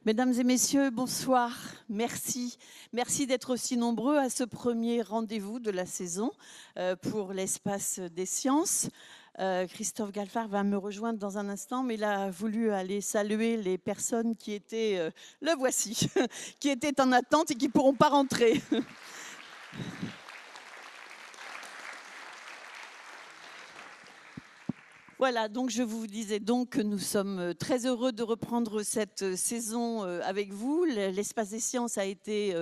Mesdames et messieurs, bonsoir. Merci. Merci d'être aussi nombreux à ce premier rendez-vous de la saison pour l'espace des sciences. Christophe Galfard va me rejoindre dans un instant, mais il a voulu aller saluer les personnes qui étaient, le voici, qui étaient en attente et qui ne pourront pas rentrer. Voilà, donc je vous disais donc que nous sommes très heureux de reprendre cette saison avec vous. L'espace des sciences a été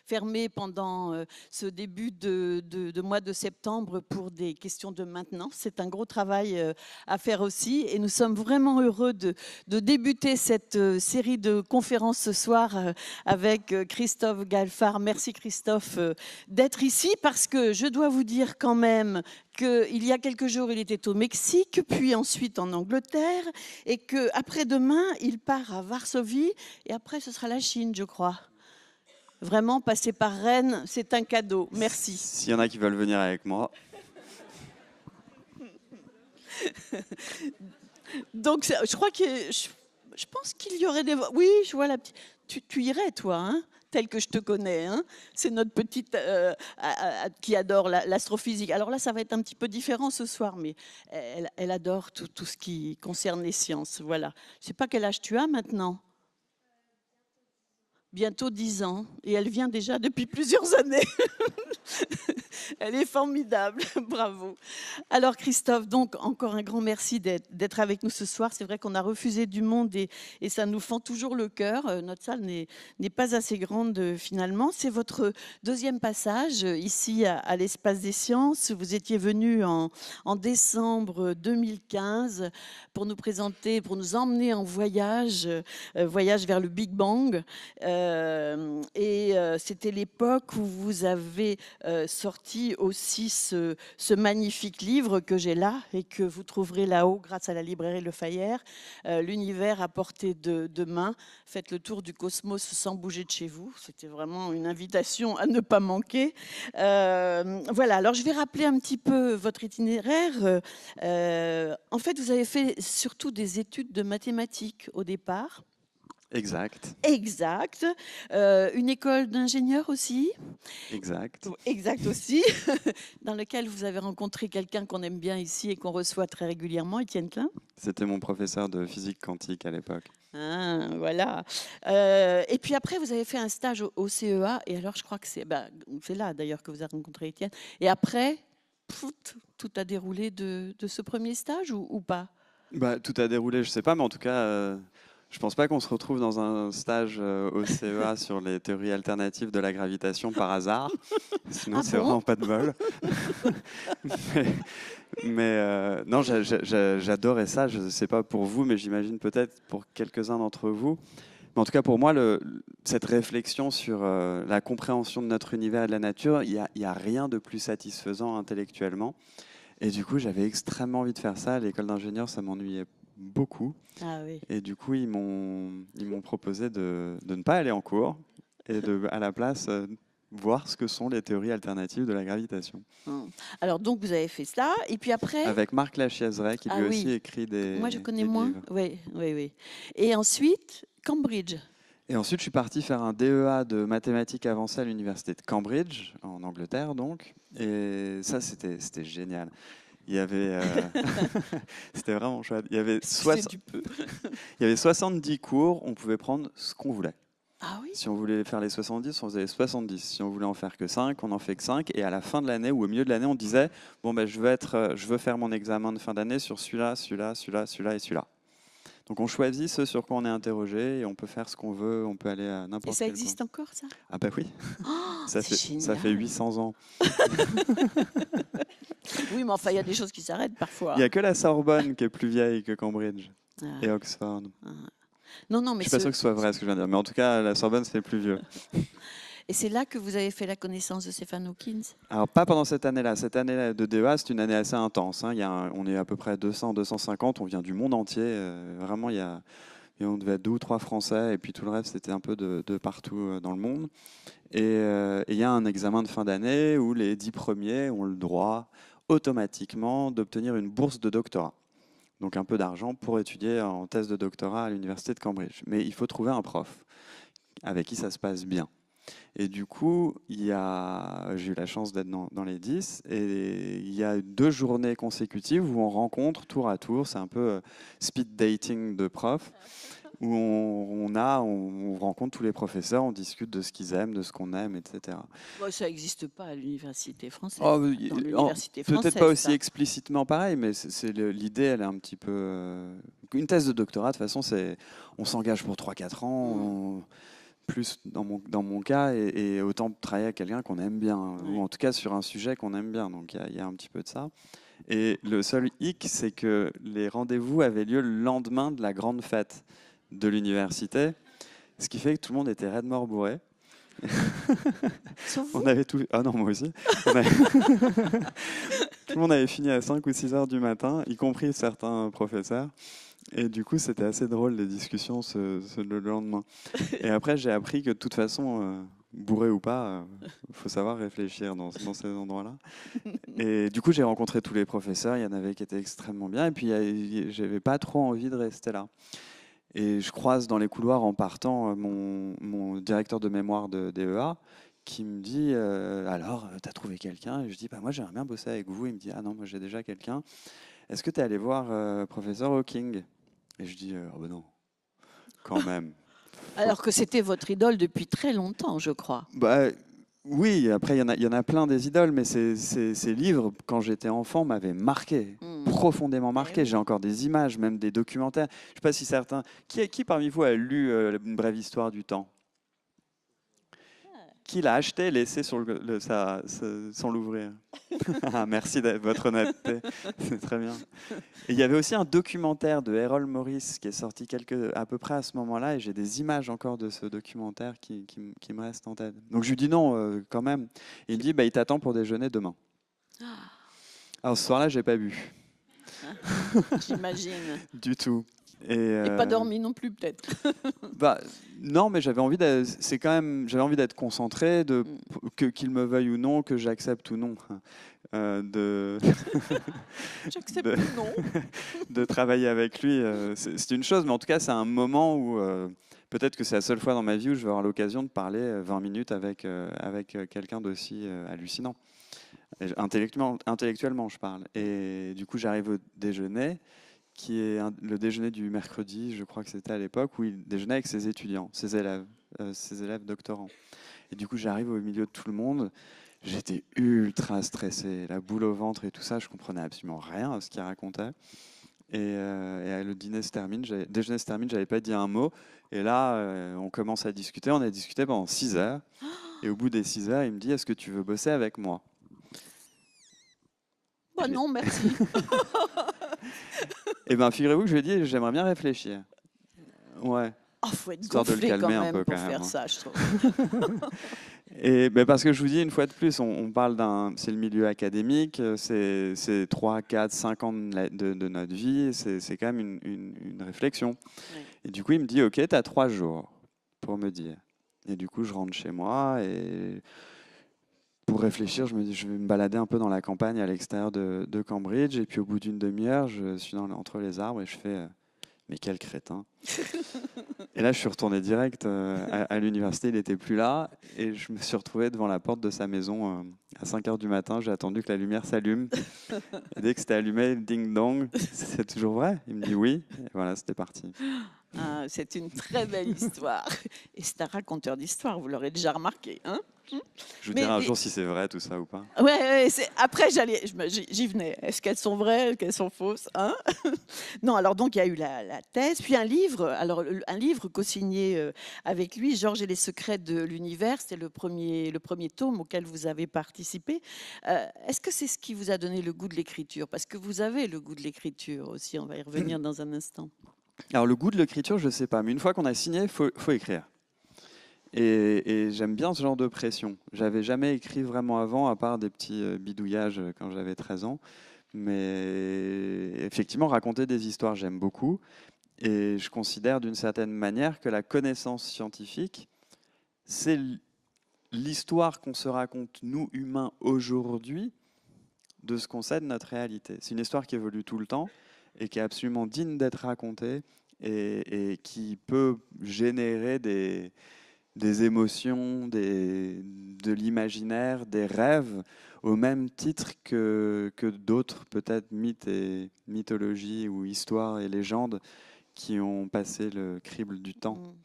fermé pendant ce début de mois de septembre pour des questions de maintenance. C'est un gros travail à faire aussi et nous sommes vraiment heureux de débuter cette série de conférences ce soir avec Christophe Galfard. Merci Christophe d'être ici parce que je dois vous dire quand même qu'il y a quelques jours, il était au Mexique, puis ensuite en Angleterre, et qu'après-demain, il part à Varsovie, et après, ce sera la Chine, je crois. Vraiment, passer par Rennes, c'est un cadeau. Merci. S'il y en a qui veulent venir avec moi. Donc, je crois que... Je pense qu'il y aurait des... Oui, je vois la petite... Tu irais, toi, hein, tel que je te connais. Hein. C'est notre petite qui adore l'astrophysique. Alors là, ça va être un petit peu différent ce soir, mais elle adore tout ce qui concerne les sciences. Voilà. Je ne sais pas quel âge tu as maintenant. Bientôt 10 ans. Et elle vient déjà depuis plusieurs années. Elle est formidable, bravo. Alors Christophe, donc encore un grand merci d'être avec nous ce soir. C'est vrai qu'on a refusé du monde et ça nous fend toujours le cœur. Notre salle n'est pas assez grande finalement. C'est votre deuxième passage ici à l'Espace des Sciences. Vous étiez venu en décembre 2015 pour nous présenter, pour nous emmener en voyage vers le Big Bang. C'était l'époque où vous avez sorti aussi ce magnifique livre que j'ai là et que vous trouverez là-haut grâce à la librairie Le Fayère, L'univers à portée de main. Faites le tour du cosmos sans bouger de chez vous. C'était vraiment une invitation à ne pas manquer. Voilà, alors je vais rappeler un petit peu votre itinéraire. En fait, vous avez fait surtout des études de mathématiques au départ. Exact. Exact. Une école d'ingénieur aussi. Exact. Exact aussi. Dans lequel vous avez rencontré quelqu'un qu'on aime bien ici et qu'on reçoit très régulièrement, Étienne Klein. C'était mon professeur de physique quantique à l'époque. Ah, voilà. Et puis après, vous avez fait un stage au CEA. Et alors, je crois que c'est là d'ailleurs que vous avez rencontré Étienne. Et après, tout a déroulé de ce premier stage ou pas? Tout a déroulé, je sais pas, mais en tout cas, je pense pas qu'on se retrouve dans un stage au CEA sur les théories alternatives de la gravitation par hasard. Sinon, c'est vraiment pas de bol. Non, j'adorais ça. Je sais pas pour vous, mais j'imagine peut-être pour quelques-uns d'entre vous. Mais en tout cas, pour moi, cette réflexion sur la compréhension de notre univers et de la nature, il y a rien de plus satisfaisant intellectuellement. Et du coup, j'avais extrêmement envie de faire ça. À l'école d'ingénieur, ça m'ennuyait beaucoup. Ah oui. Et du coup, ils m'ont proposé de ne pas aller en cours et à la place, voir ce que sont les théories alternatives de la gravitation. Alors, donc, vous avez fait ça. Et puis après... Avec Marc Lachiaiseray, qui lui aussi écrit des Moi, je connais moins. livres. Oui. Et ensuite, Cambridge. Et ensuite, je suis parti faire un DEA de mathématiques avancées à l'université de Cambridge, en Angleterre donc. Et ça, c'était génial. Il y avait, c'était vraiment chouette. Il y avait 70 cours, on pouvait prendre ce qu'on voulait. Ah oui. Si on voulait faire les 70, on faisait les 70. Si on voulait en faire que 5, on en fait que 5. Et à la fin de l'année ou au milieu de l'année, on disait bon je veux faire mon examen de fin d'année sur celui-là et celui-là. Donc on choisit ce sur quoi on est interrogé et on peut faire ce qu'on veut, on peut aller à n'importe quel. Et ça existe encore, ça? Ah bah oui. Oh, ça fait 800 ans. Oui, mais enfin, il y a des choses qui s'arrêtent parfois. Il n'y a que la Sorbonne qui est plus vieille que Cambridge et Oxford. Non, mais je suis pas sûr que ce soit vrai ce que je viens de dire, mais en tout cas, la Sorbonne, c'est plus vieux. Et c'est là que vous avez fait la connaissance de Stephen Hawking? Alors, pas pendant cette année-là. Cette année de DEA, c'est une année assez intense. Hein. On est à peu près 200, 250. On vient du monde entier. Vraiment, on devait être 2 ou 3 Français. Et puis tout le reste, c'était un peu de partout dans le monde. Et il y a un examen de fin d'année où les 10 premiers ont le droit automatiquement d'obtenir une bourse de doctorat. Donc un peu d'argent pour étudier en thèse de doctorat à l'université de Cambridge. Mais il faut trouver un prof. avec qui ça se passe bien. Et du coup, j'ai eu la chance d'être dans les 10, et il y a 2 journées consécutives où on rencontre tour à tour, c'est un peu speed dating de prof, où on rencontre tous les professeurs, on discute de ce qu'ils aiment, de ce qu'on aime, etc. Bon, ça n'existe pas à l'université française. Oh, Dans l'université peut-être pas française, aussi ça. explicitement pareil, mais l'idée, elle est un petit peu... Une thèse de doctorat, de toute façon, on s'engage pour 3-4 ans, plus dans mon cas, et autant travailler avec quelqu'un qu'on aime bien, ou en tout cas sur un sujet qu'on aime bien. Donc il y a un petit peu de ça. Et le seul hic, c'est que les rendez-vous avaient lieu le lendemain de la grande fête de l'université, ce qui fait que tout le monde était raide-mort bourré. Sauf vous. On avait tout... Ah non, moi aussi. Tout le monde avait fini à 5 ou 6 heures du matin, y compris certains professeurs. Et du coup, c'était assez drôle les discussions le lendemain. Et après, j'ai appris que de toute façon, bourré ou pas, il faut savoir réfléchir dans ces endroits-là. Et du coup, j'ai rencontré tous les professeurs. Il y en avait qui étaient extrêmement bien. Et puis, j'avais pas trop envie de rester là. Et je croise dans les couloirs en partant mon directeur de mémoire de DEA qui me dit alors, tu as trouvé quelqu'un? Et je dis bah, moi, j'aimerais bien bosser avec vous. Il me dit ah non, moi, j'ai déjà quelqu'un. Est-ce que tu es allé voir professeur Hawking? Et je dis oh ben non, quand même. Alors que c'était votre idole depuis très longtemps, je crois. Bah, oui, après, il y en a plein des idoles, mais ces livres, quand j'étais enfant, m'avaient marqué, profondément marqué. Oui. J'ai encore des images, même des documentaires. Je ne sais pas si certains... Qui parmi vous a lu Une brève histoire du temps? Qui l'a acheté et laissé sans l'ouvrir? Ah, merci de votre honnêteté, c'est très bien. Et il y avait aussi un documentaire de Errol Morris qui est sorti à peu près à ce moment-là, et j'ai des images encore de ce documentaire qui me restent en tête. Donc je lui dis non, quand même. Et il me dit, bah, il t'attend pour déjeuner demain. Alors ce soir-là, j'ai pas bu. J'imagine. Du tout. Et pas dormi non plus, peut-être. Bah, non, mais j'avais envie d'être concentré, qu'il me veuille ou non, que j'accepte ou non. J'accepte de, ou non. de travailler avec lui, c'est une chose, mais en tout cas, c'est un moment où peut-être que c'est la seule fois dans ma vie où je vais avoir l'occasion de parler 20 minutes avec quelqu'un d'aussi hallucinant. Et intellectuellement, je parle. Et du coup, j'arrive au déjeuner, qui est le déjeuner du mercredi, je crois que c'était à l'époque, où il déjeunait avec ses étudiants, ses élèves doctorants. Et du coup, j'arrive au milieu de tout le monde. J'étais ultra stressé, la boule au ventre et tout ça. Je comprenais absolument rien à ce qu'il racontait. Et le déjeuner se termine, j'avais pas dit un mot. Et là, on commence à discuter. On a discuté pendant 6 heures. Et au bout des 6 heures, il me dit, est-ce que tu veux bosser avec moi? Bah non, merci. Eh bien, figurez-vous que je lui ai dit, j'aimerais bien réfléchir. Ouais. Oh, faut être Histoire de le gonflé quand calmer un même peu, pour quand même, faire hein. ça, je trouve. Et ben parce que je vous dis une fois de plus, on parle c'est le milieu académique, c'est 3, 4, 5 ans de notre vie, c'est quand même une réflexion. Ouais. Et du coup, il me dit, ok, tu as 3 jours pour me dire. Et du coup, je rentre chez moi et pour réfléchir, je me dis, je vais me balader un peu dans la campagne à l'extérieur de Cambridge. Et puis au bout d'une demi-heure, je suis entre les arbres et je fais, mais quel crétin. Et là, je suis retourné direct à l'université, il n'était plus là, et je me suis retrouvé devant la porte de sa maison à 5 heures du matin. J'ai attendu que la lumière s'allume. Et dès que c'était allumé, ding dong, c'est toujours vrai? Il me dit oui, et voilà, c'était parti. Ah, c'est une très belle histoire. Et c'est un raconteur d'histoire, vous l'aurez déjà remarqué. Hein. Je vous Mais dirai un jour si c'est vrai tout ça ou pas. ouais, après j'y venais. Est-ce qu'elles sont vraies, est-ce qu'elles sont fausses, hein? Non, alors donc il y a eu la thèse, puis un livre. Alors un livre co-signé avec lui, Georges et les secrets de l'univers. C'était le premier tome auquel vous avez participé. Est-ce que c'est ce qui vous a donné le goût de l'écriture? Parce que vous avez le goût de l'écriture aussi. On va y revenir dans un instant. Alors le goût de l'écriture, je ne sais pas, mais une fois qu'on a signé, il faut écrire. Et j'aime bien ce genre de pression. J'avais jamais écrit vraiment avant, à part des petits bidouillages quand j'avais 13 ans. Mais effectivement, raconter des histoires, j'aime beaucoup. Et je considère d'une certaine manière que la connaissance scientifique, c'est l'histoire qu'on se raconte, nous, humains, aujourd'hui, de ce qu'on sait de notre réalité. C'est une histoire qui évolue tout le temps et qui est absolument digne d'être racontée et qui peut générer des émotions, de l'imaginaire, des rêves, au même titre que d'autres, peut-être mythes et mythologies ou histoires et légendes qui ont passé le crible du temps.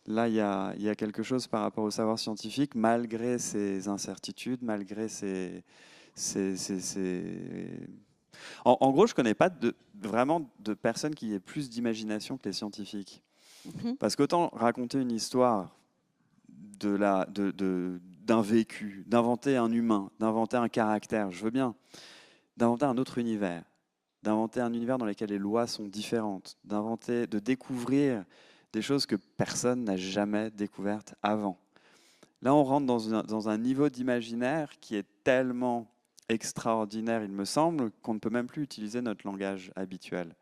Là, il y a quelque chose par rapport au savoir scientifique, malgré ses incertitudes, malgré ses. En gros, je ne connais pas vraiment de personnes qui aient plus d'imagination que les scientifiques. Parce qu'autant raconter une histoire d'un vécu, d'inventer un humain, d'inventer un caractère, je veux bien, d'inventer un autre univers, d'inventer un univers dans lequel les lois sont différentes, de découvrir des choses que personne n'a jamais découvertes avant. Là, on rentre dans un niveau d'imaginaire qui est tellement extraordinaire, il me semble, qu'on ne peut même plus utiliser notre langage habituel.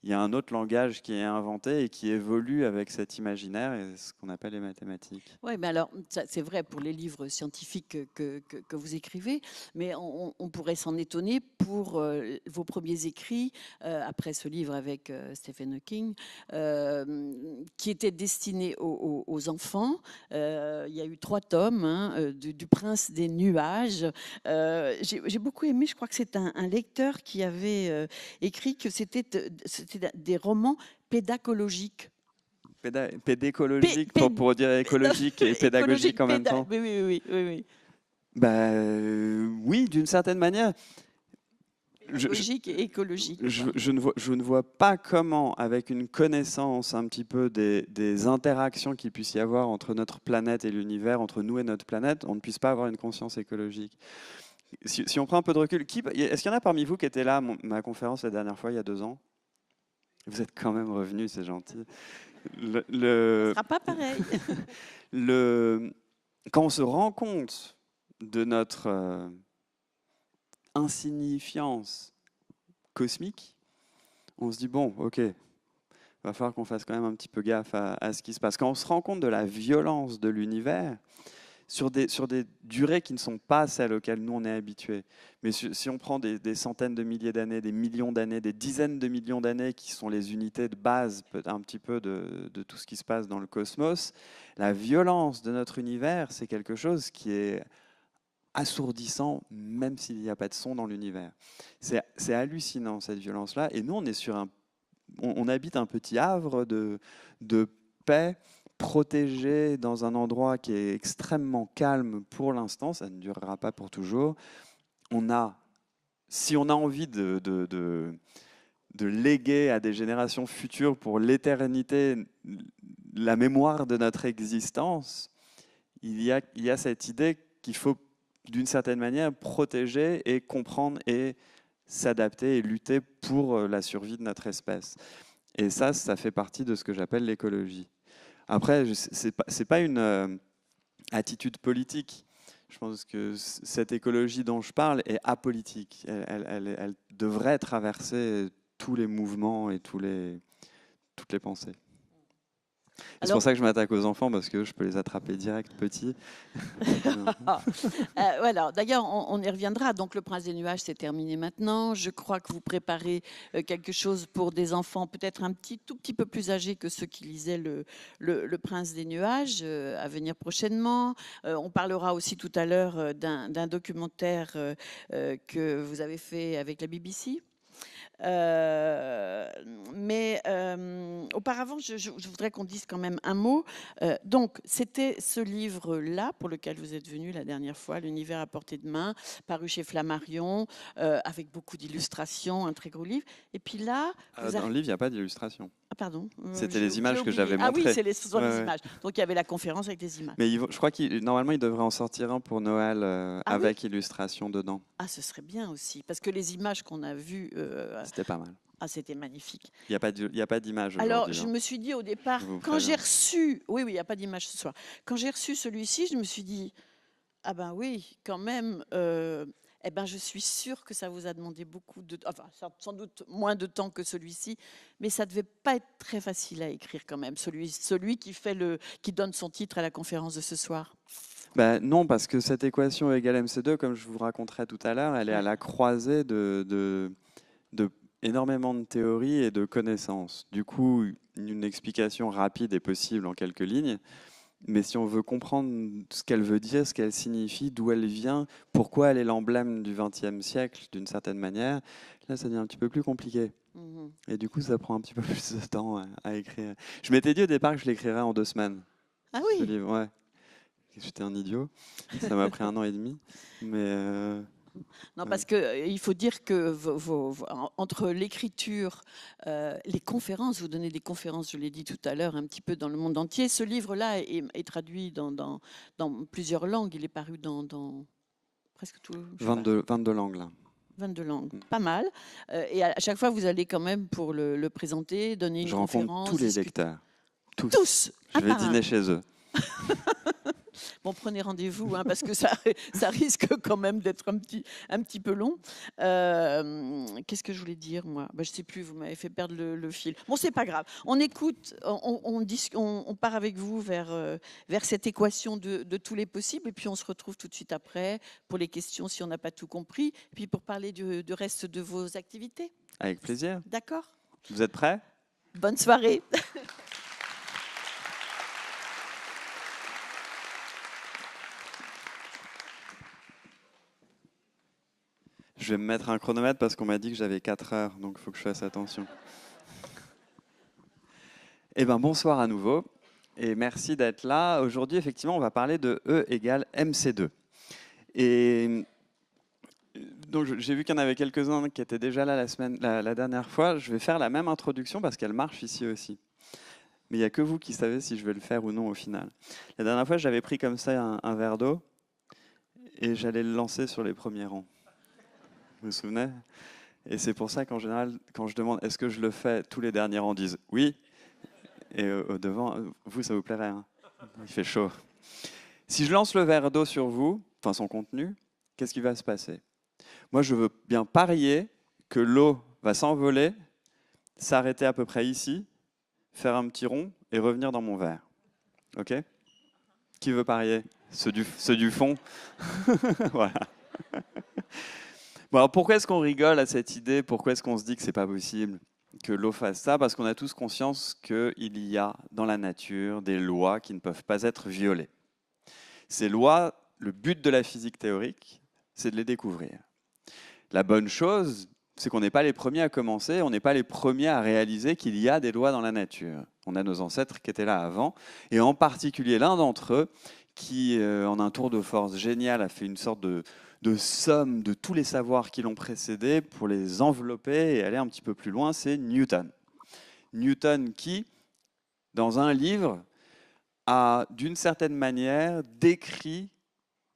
Il y a un autre langage qui est inventé et qui évolue avec cet imaginaire, et ce qu'on appelle les mathématiques. Oui, mais alors, c'est vrai pour les livres scientifiques que vous écrivez, mais on pourrait s'en étonner pour vos premiers écrits, après ce livre avec Stephen Hawking, qui étaient destinés aux enfants. Il y a eu 3 tomes, hein, du Prince des nuages. J'ai beaucoup aimé, je crois que c'est un lecteur qui avait écrit que c'était des romans pédacologiques. Pédécologique, pour dire écologique et pédagogique en même temps. Oui. Oui, d'une certaine manière. Pédagogique et écologique. Je ne vois pas comment, avec une connaissance un petit peu des interactions qu'il puisse y avoir entre notre planète et l'univers, entre nous et notre planète, on ne puisse pas avoir une conscience écologique. Si on prend un peu de recul, est-ce qu'il y en a parmi vous qui étaient là à ma conférence la dernière fois, il y a 2 ans? Vous êtes quand même revenus, c'est gentil. Ça ne sera pas pareil. Quand on se rend compte de notre insignifiance cosmique, on se dit, bon, ok, va falloir qu'on fasse quand même un petit peu gaffe à ce qui se passe. Quand on se rend compte de la violence de l'univers, sur des durées qui ne sont pas celles auxquelles nous on est habitués. Mais si on prend des centaines de milliers d'années, des millions d'années, des dizaines de millions d'années qui sont les unités de base un petit peu de tout ce qui se passe dans le cosmos, la violence de notre univers, c'est quelque chose qui est assourdissant, même s'il n'y a pas de son dans l'univers. C'est hallucinant cette violence-là. Et nous, on est on habite un petit havre de paix, protégé dans un endroit qui est extrêmement calme pour l'instant, ça ne durera pas pour toujours. Si on a envie de léguer à des générations futures pour l'éternité la mémoire de notre existence, il y a cette idée qu'il faut d'une certaine manière protéger et comprendre et s'adapter et lutter pour la survie de notre espèce. Et ça fait partie de ce que j'appelle l'écologie. Après, c'est pas une attitude politique. Je pense que cette écologie dont je parle est apolitique. Elle devrait traverser tous les mouvements et toutes les pensées. C'est pour ça que je m'attaque aux enfants, parce que je peux les attraper direct petits. Voilà. D'ailleurs, on y reviendra. Donc, Le Prince des Nuages, c'est terminé maintenant. Je crois que vous préparez quelque chose pour des enfants peut-être tout petit peu plus âgés que ceux qui lisaient le Prince des Nuages, à venir prochainement. On parlera aussi tout à l'heure d'un documentaire que vous avez fait avec la BBC. Mais auparavant, je voudrais qu'on dise quand même un mot. Donc, c'était ce livre-là pour lequel vous êtes venu la dernière fois, L'univers à portée de main, paru chez Flammarion, avec beaucoup d'illustrations, un très gros livre. Et puis là... Dans le livre, il n'y a pas d'illustration. Ah, pardon. C'était les images que j'avais montrées. Ah oui, ce sont les images. Donc, il y avait la conférence avec des images. Mais je crois normalement, il devrait en sortir un pour Noël avec illustration dedans. Ah, ce serait bien aussi, parce que les images qu'on a vues... C'était pas mal. Ah, c'était magnifique. Il n'y a pas d'image. Alors, je me suis dit au départ, quand j'ai reçu... Oui, il n'y a pas d'image ce soir. Quand j'ai reçu celui-ci, je me suis dit, ah ben oui, quand même... Eh ben, je suis sûre que ça vous a demandé beaucoup de... Enfin, sans doute moins de temps que celui-ci, mais ça ne devait pas être très facile à écrire quand même, celui qui donne son titre à la conférence de ce soir. Non, parce que cette équation égale MC2, comme je vous raconterai tout à l'heure, elle est à la croisée de énormément de théories et de connaissances. Du coup, une explication rapide est possible en quelques lignes, Mais si on veut comprendre ce qu'elle veut dire, ce qu'elle signifie, d'où elle vient, pourquoi elle est l'emblème du XXe siècle d'une certaine manière, là ça devient un petit peu plus compliqué. Mhm. Et du coup ça prend un petit peu plus de temps à écrire. Je m'étais dit au départ que je l'écrirais en 2 semaines, Ah ce oui. livre, ouais. J'étais un idiot, ça m'a pris 1 an et demi. Mais Non, ouais. parce qu'il faut dire que entre l'écriture, les conférences, vous donnez des conférences, je l'ai dit tout à l'heure, un petit peu dans le monde entier. Ce livre-là est traduit dans plusieurs langues. Il est paru dans presque tout, je sais pas, 22 langues là. 22 langues. Mm. Pas mal. Et à chaque fois, vous allez quand même pour le présenter, donner une Je rencontre conférence, tous les discuter. lecteurs, tous. Tous, Je un vais par un. dîner chez eux. Bon, prenez rendez-vous, hein, parce que ça risque quand même d'être un petit peu long. Qu'est-ce que je voulais dire, moi? Je ne sais plus, vous m'avez fait perdre le fil. Bon, c'est pas grave. On écoute, on part avec vous vers cette équation de tous les possibles, et puis on se retrouve tout de suite après pour les questions si on n'a pas tout compris, puis pour parler du reste de vos activités. Avec plaisir. D'accord? Vous êtes prêts? Bonne soirée. Je vais me mettre un chronomètre parce qu'on m'a dit que j'avais 4 heures, donc il faut que je fasse attention. Eh bien, bonsoir à nouveau et merci d'être là. Aujourd'hui, effectivement, on va parler de E égale MC2. Et donc, j'ai vu qu'il y en avait quelques-uns qui étaient déjà là la dernière fois. Je vais faire la même introduction parce qu'elle marche ici aussi. Mais il n'y a que vous qui savez si je vais le faire ou non au final. La dernière fois, j'avais pris comme ça un verre d'eau et j'allais le lancer sur les premiers rangs. Vous vous souvenez? Et c'est pour ça qu'en général, quand je demande est-ce que je le fais, tous les derniers rangs disent oui. Et au devant, vous, ça vous plairait, hein? Il fait chaud. Si je lance le verre d'eau sur vous, enfin son contenu, qu'est-ce qui va se passer? Moi, je veux bien parier que l'eau va s'envoler, s'arrêter à peu près ici, faire un petit rond et revenir dans mon verre. OK? Qui veut parier? Ceux du fond? Voilà. Bon, alors pourquoi est-ce qu'on rigole à cette idée? Pourquoi est-ce qu'on se dit que c'est pas possible que l'eau fasse ça? Parce qu'on a tous conscience qu'il y a dans la nature des lois qui ne peuvent pas être violées. Ces lois, le but de la physique théorique, c'est de les découvrir. La bonne chose, c'est qu'on n'est pas les premiers à commencer, on n'est pas les premiers à réaliser qu'il y a des lois dans la nature. On a nos ancêtres qui étaient là avant, et en particulier l'un d'entre eux qui, en un tour de force génial, a fait une sorte de somme de tous les savoirs qui l'ont précédé pour les envelopper et aller un petit peu plus loin, c'est Newton. Newton qui, dans un livre, a d'une certaine manière décrit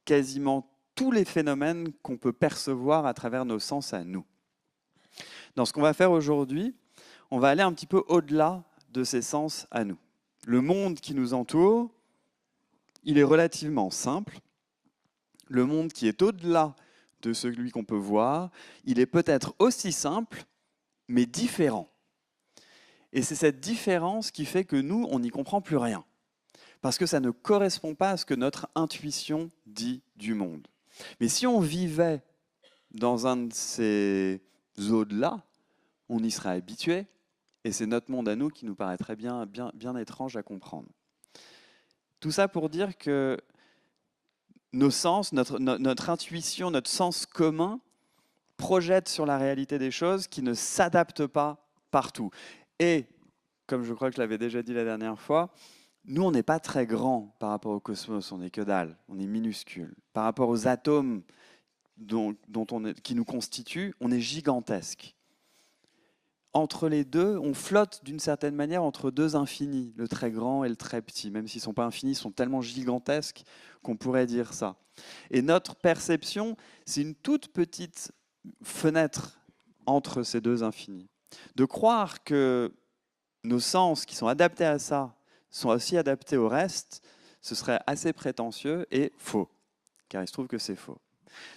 quasiment tous les phénomènes qu'on peut percevoir à travers nos sens à nous. Dans ce qu'on va faire aujourd'hui, on va aller un petit peu au-delà de ces sens à nous. Le monde qui nous entoure, il est relativement simple. Le monde qui est au-delà de celui qu'on peut voir, il est peut-être aussi simple, mais différent. Et c'est cette différence qui fait que nous, on n'y comprend plus rien. Parce que ça ne correspond pas à ce que notre intuition dit du monde. Mais si on vivait dans un de ces au-delà, on y serait habitué, et c'est notre monde à nous qui nous paraîtrait bien étrange à comprendre. Tout ça pour dire que nos sens, notre intuition, notre sens commun projette sur la réalité des choses qui ne s'adaptent pas partout. Et, comme je crois que je l'avais déjà dit la dernière fois, nous, on n'est pas très grand par rapport au cosmos, on n'est que dalle, on est minuscule. Par rapport aux atomes qui nous constituent, on est gigantesque. Entre les deux, on flotte d'une certaine manière entre deux infinis, le très grand et le très petit. Même s'ils ne sont pas infinis, ils sont tellement gigantesques qu'on pourrait dire ça. Et notre perception, c'est une toute petite fenêtre entre ces deux infinis. De croire que nos sens qui sont adaptés à ça sont aussi adaptés au reste, ce serait assez prétentieux et faux, car il se trouve que c'est faux.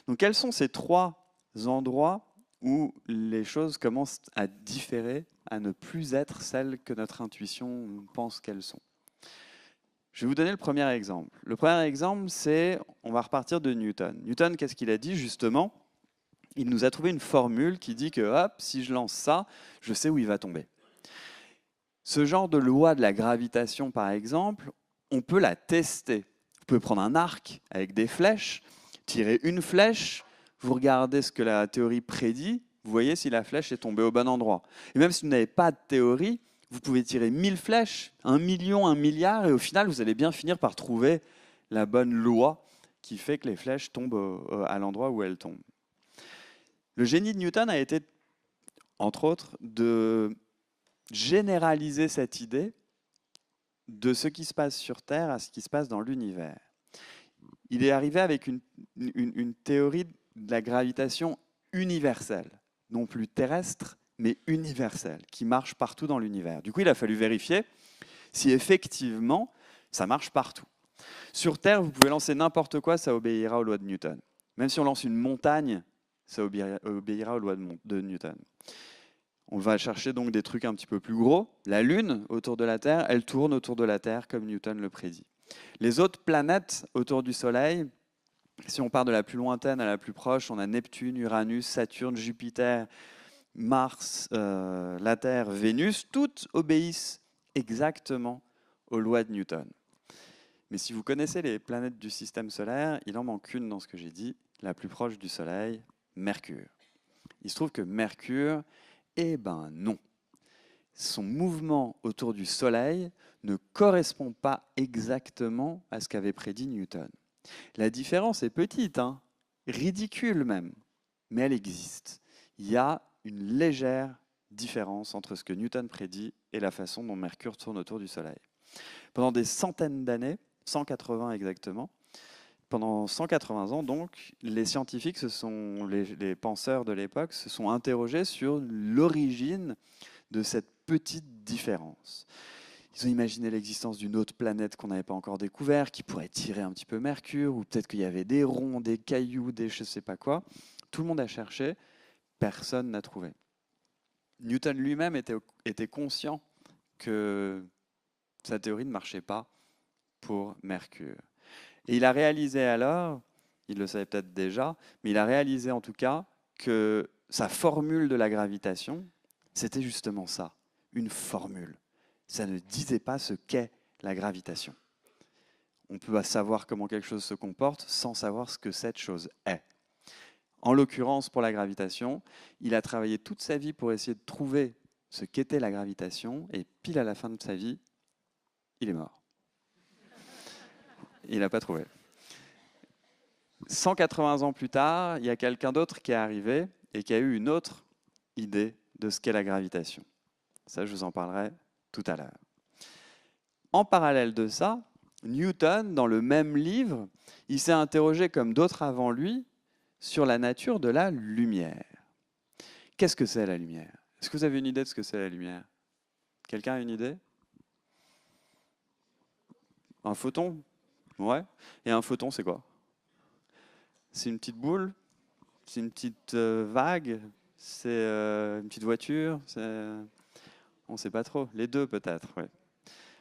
Donc quels sont ces trois endroits où les choses commencent à différer, à ne plus être celles que notre intuition pense qu'elles sont? Je vais vous donner le premier exemple. Le premier exemple, c'est, on va repartir de Newton. Newton, qu'est-ce qu'il a dit justement? Il nous a trouvé une formule qui dit que, hop, si je lance ça, je sais où il va tomber. Ce genre de loi de la gravitation, par exemple, on peut la tester. Vous pouvez prendre un arc avec des flèches, tirer une flèche, vous regardez ce que la théorie prédit, vous voyez si la flèche est tombée au bon endroit. Et même si vous n'avez pas de théorie, vous pouvez tirer 1000 flèches, 1 million, 1 milliard, et au final, vous allez bien finir par trouver la bonne loi qui fait que les flèches tombent à l'endroit où elles tombent. Le génie de Newton a été, entre autres, de généraliser cette idée de ce qui se passe sur Terre à ce qui se passe dans l'univers. Il est arrivé avec une théorie de la gravitation universelle, non plus terrestre, mais universelle, qui marche partout dans l'univers. Du coup, il a fallu vérifier si effectivement ça marche partout. Sur Terre, vous pouvez lancer n'importe quoi, ça obéira aux lois de Newton. Même si on lance une montagne, ça obéira aux lois de Newton. On va chercher donc des trucs un petit peu plus gros. La Lune, autour de la Terre, elle tourne autour de la Terre comme Newton le prédit. Les autres planètes autour du Soleil, si on part de la plus lointaine à la plus proche, on a Neptune, Uranus, Saturne, Jupiter, Mars, la Terre, Vénus, toutes obéissent exactement aux lois de Newton. Mais si vous connaissez les planètes du système solaire, il en manque une dans ce que j'ai dit, la plus proche du Soleil, Mercure. Il se trouve que Mercure, eh ben non. Son mouvement autour du Soleil ne correspond pas exactement à ce qu'avait prédit Newton. La différence est petite, hein, ridicule même, mais elle existe. Il y a une légère différence entre ce que Newton prédit et la façon dont Mercure tourne autour du Soleil. Pendant des centaines d'années, 180 exactement, pendant 180 ans, donc, les scientifiques, les penseurs de l'époque, se sont interrogés sur l'origine de cette petite différence. Ils ont imaginé l'existence d'une autre planète qu'on n'avait pas encore découverte, qui pourrait tirer un petit peu Mercure, ou peut-être qu'il y avait des ronds, des cailloux, des je ne sais pas quoi. Tout le monde a cherché, personne n'a trouvé. Newton lui-même était conscient que sa théorie ne marchait pas pour Mercure. Et il a réalisé alors, il le savait peut-être déjà, mais il a réalisé en tout cas que sa formule de la gravitation, c'était justement ça, une formule. Ça ne disait pas ce qu'est la gravitation. On peut savoir comment quelque chose se comporte sans savoir ce que cette chose est. En l'occurrence, pour la gravitation, il a travaillé toute sa vie pour essayer de trouver ce qu'était la gravitation, et pile à la fin de sa vie, il est mort. Il n'a pas trouvé. 180 ans plus tard, il y a quelqu'un d'autre qui est arrivé et qui a eu une autre idée de ce qu'est la gravitation. Ça, je vous en parlerai tout à l'heure. En parallèle de ça, Newton, dans le même livre, il s'est interrogé, comme d'autres avant lui, sur la nature de la lumière. Qu'est-ce que c'est la lumière? Est-ce que vous avez une idée de ce que c'est la lumière? Quelqu'un a une idée? Un photon? Ouais. Et un photon, c'est quoi? C'est une petite boule? C'est une petite vague? C'est une petite voiture? On ne sait pas trop. Les deux, peut-être. Ouais.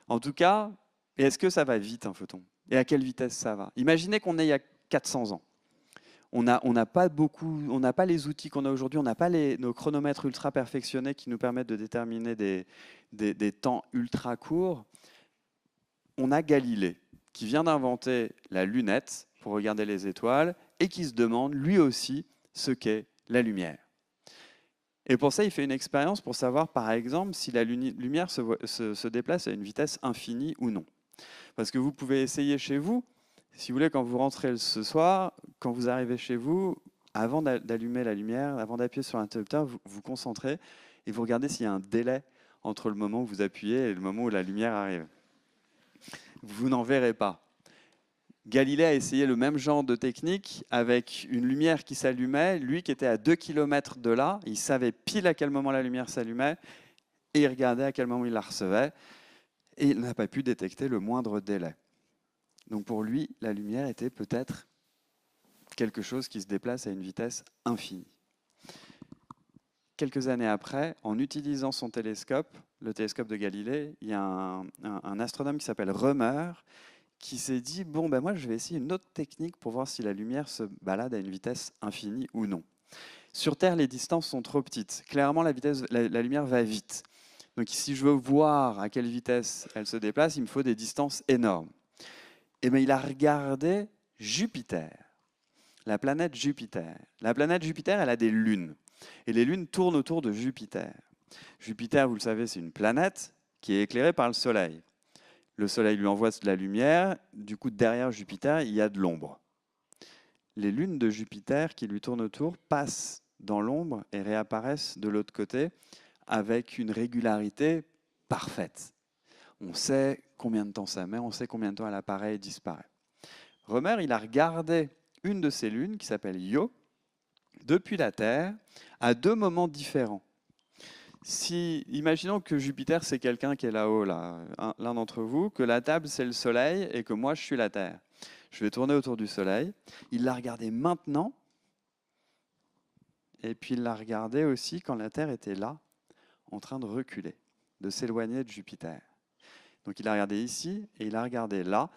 En tout cas, est-ce que ça va vite, un photon? Et à quelle vitesse ça va? Imaginez qu'on est il y a 400 ans. On n'a pas les outils qu'on a aujourd'hui, on n'a pas nos chronomètres ultra perfectionnés qui nous permettent de déterminer des temps ultra courts. On a Galilée, qui vient d'inventer la lunette pour regarder les étoiles et qui se demande lui aussi ce qu'est la lumière. Et pour ça, il fait une expérience pour savoir, par exemple, si la lumière se déplace à une vitesse infinie ou non. Parce que vous pouvez essayer chez vous, si vous voulez, quand vous rentrez ce soir, quand vous arrivez chez vous, avant d'allumer la lumière, avant d'appuyer sur l'interrupteur, vous vous concentrez et vous regardez s'il y a un délai entre le moment où vous appuyez et le moment où la lumière arrive. Vous n'en verrez pas. Galilée a essayé le même genre de technique avec une lumière qui s'allumait. Lui qui était à 2 km de là, il savait pile à quel moment la lumière s'allumait et il regardait à quel moment il la recevait. Et il n'a pas pu détecter le moindre délai. Donc pour lui, la lumière était peut-être quelque chose qui se déplace à une vitesse infinie. Quelques années après, en utilisant son télescope, le télescope de Galilée, il y a un astronome qui s'appelle Rømer qui s'est dit, bon, ben moi je vais essayer une autre technique pour voir si la lumière se balade à une vitesse infinie ou non. Sur Terre, les distances sont trop petites. Clairement, la lumière va vite. Donc si je veux voir à quelle vitesse elle se déplace, il me faut des distances énormes. Eh bien, il a regardé Jupiter, la planète Jupiter. La planète Jupiter, elle a des lunes. Et les lunes tournent autour de Jupiter. Jupiter, vous le savez, c'est une planète qui est éclairée par le Soleil. Le Soleil lui envoie de la lumière, du coup, derrière Jupiter, il y a de l'ombre. Les lunes de Jupiter qui lui tournent autour passent dans l'ombre et réapparaissent de l'autre côté avec une régularité parfaite. On sait combien de temps ça met, on sait combien de temps elle apparaît et disparaît. Roemer, il a regardé une de ces lunes qui s'appelle Io depuis la Terre à deux moments différents. Imaginons que Jupiter c'est quelqu'un qui est là-haut, l'un d'entre vous, que la table c'est le Soleil et que moi je suis la Terre. Je vais tourner autour du Soleil. Il l'a regardé maintenant et puis il l'a regardé aussi quand la Terre était là, en train de reculer, de s'éloigner de Jupiter. Donc il a regardé ici et il a regardé là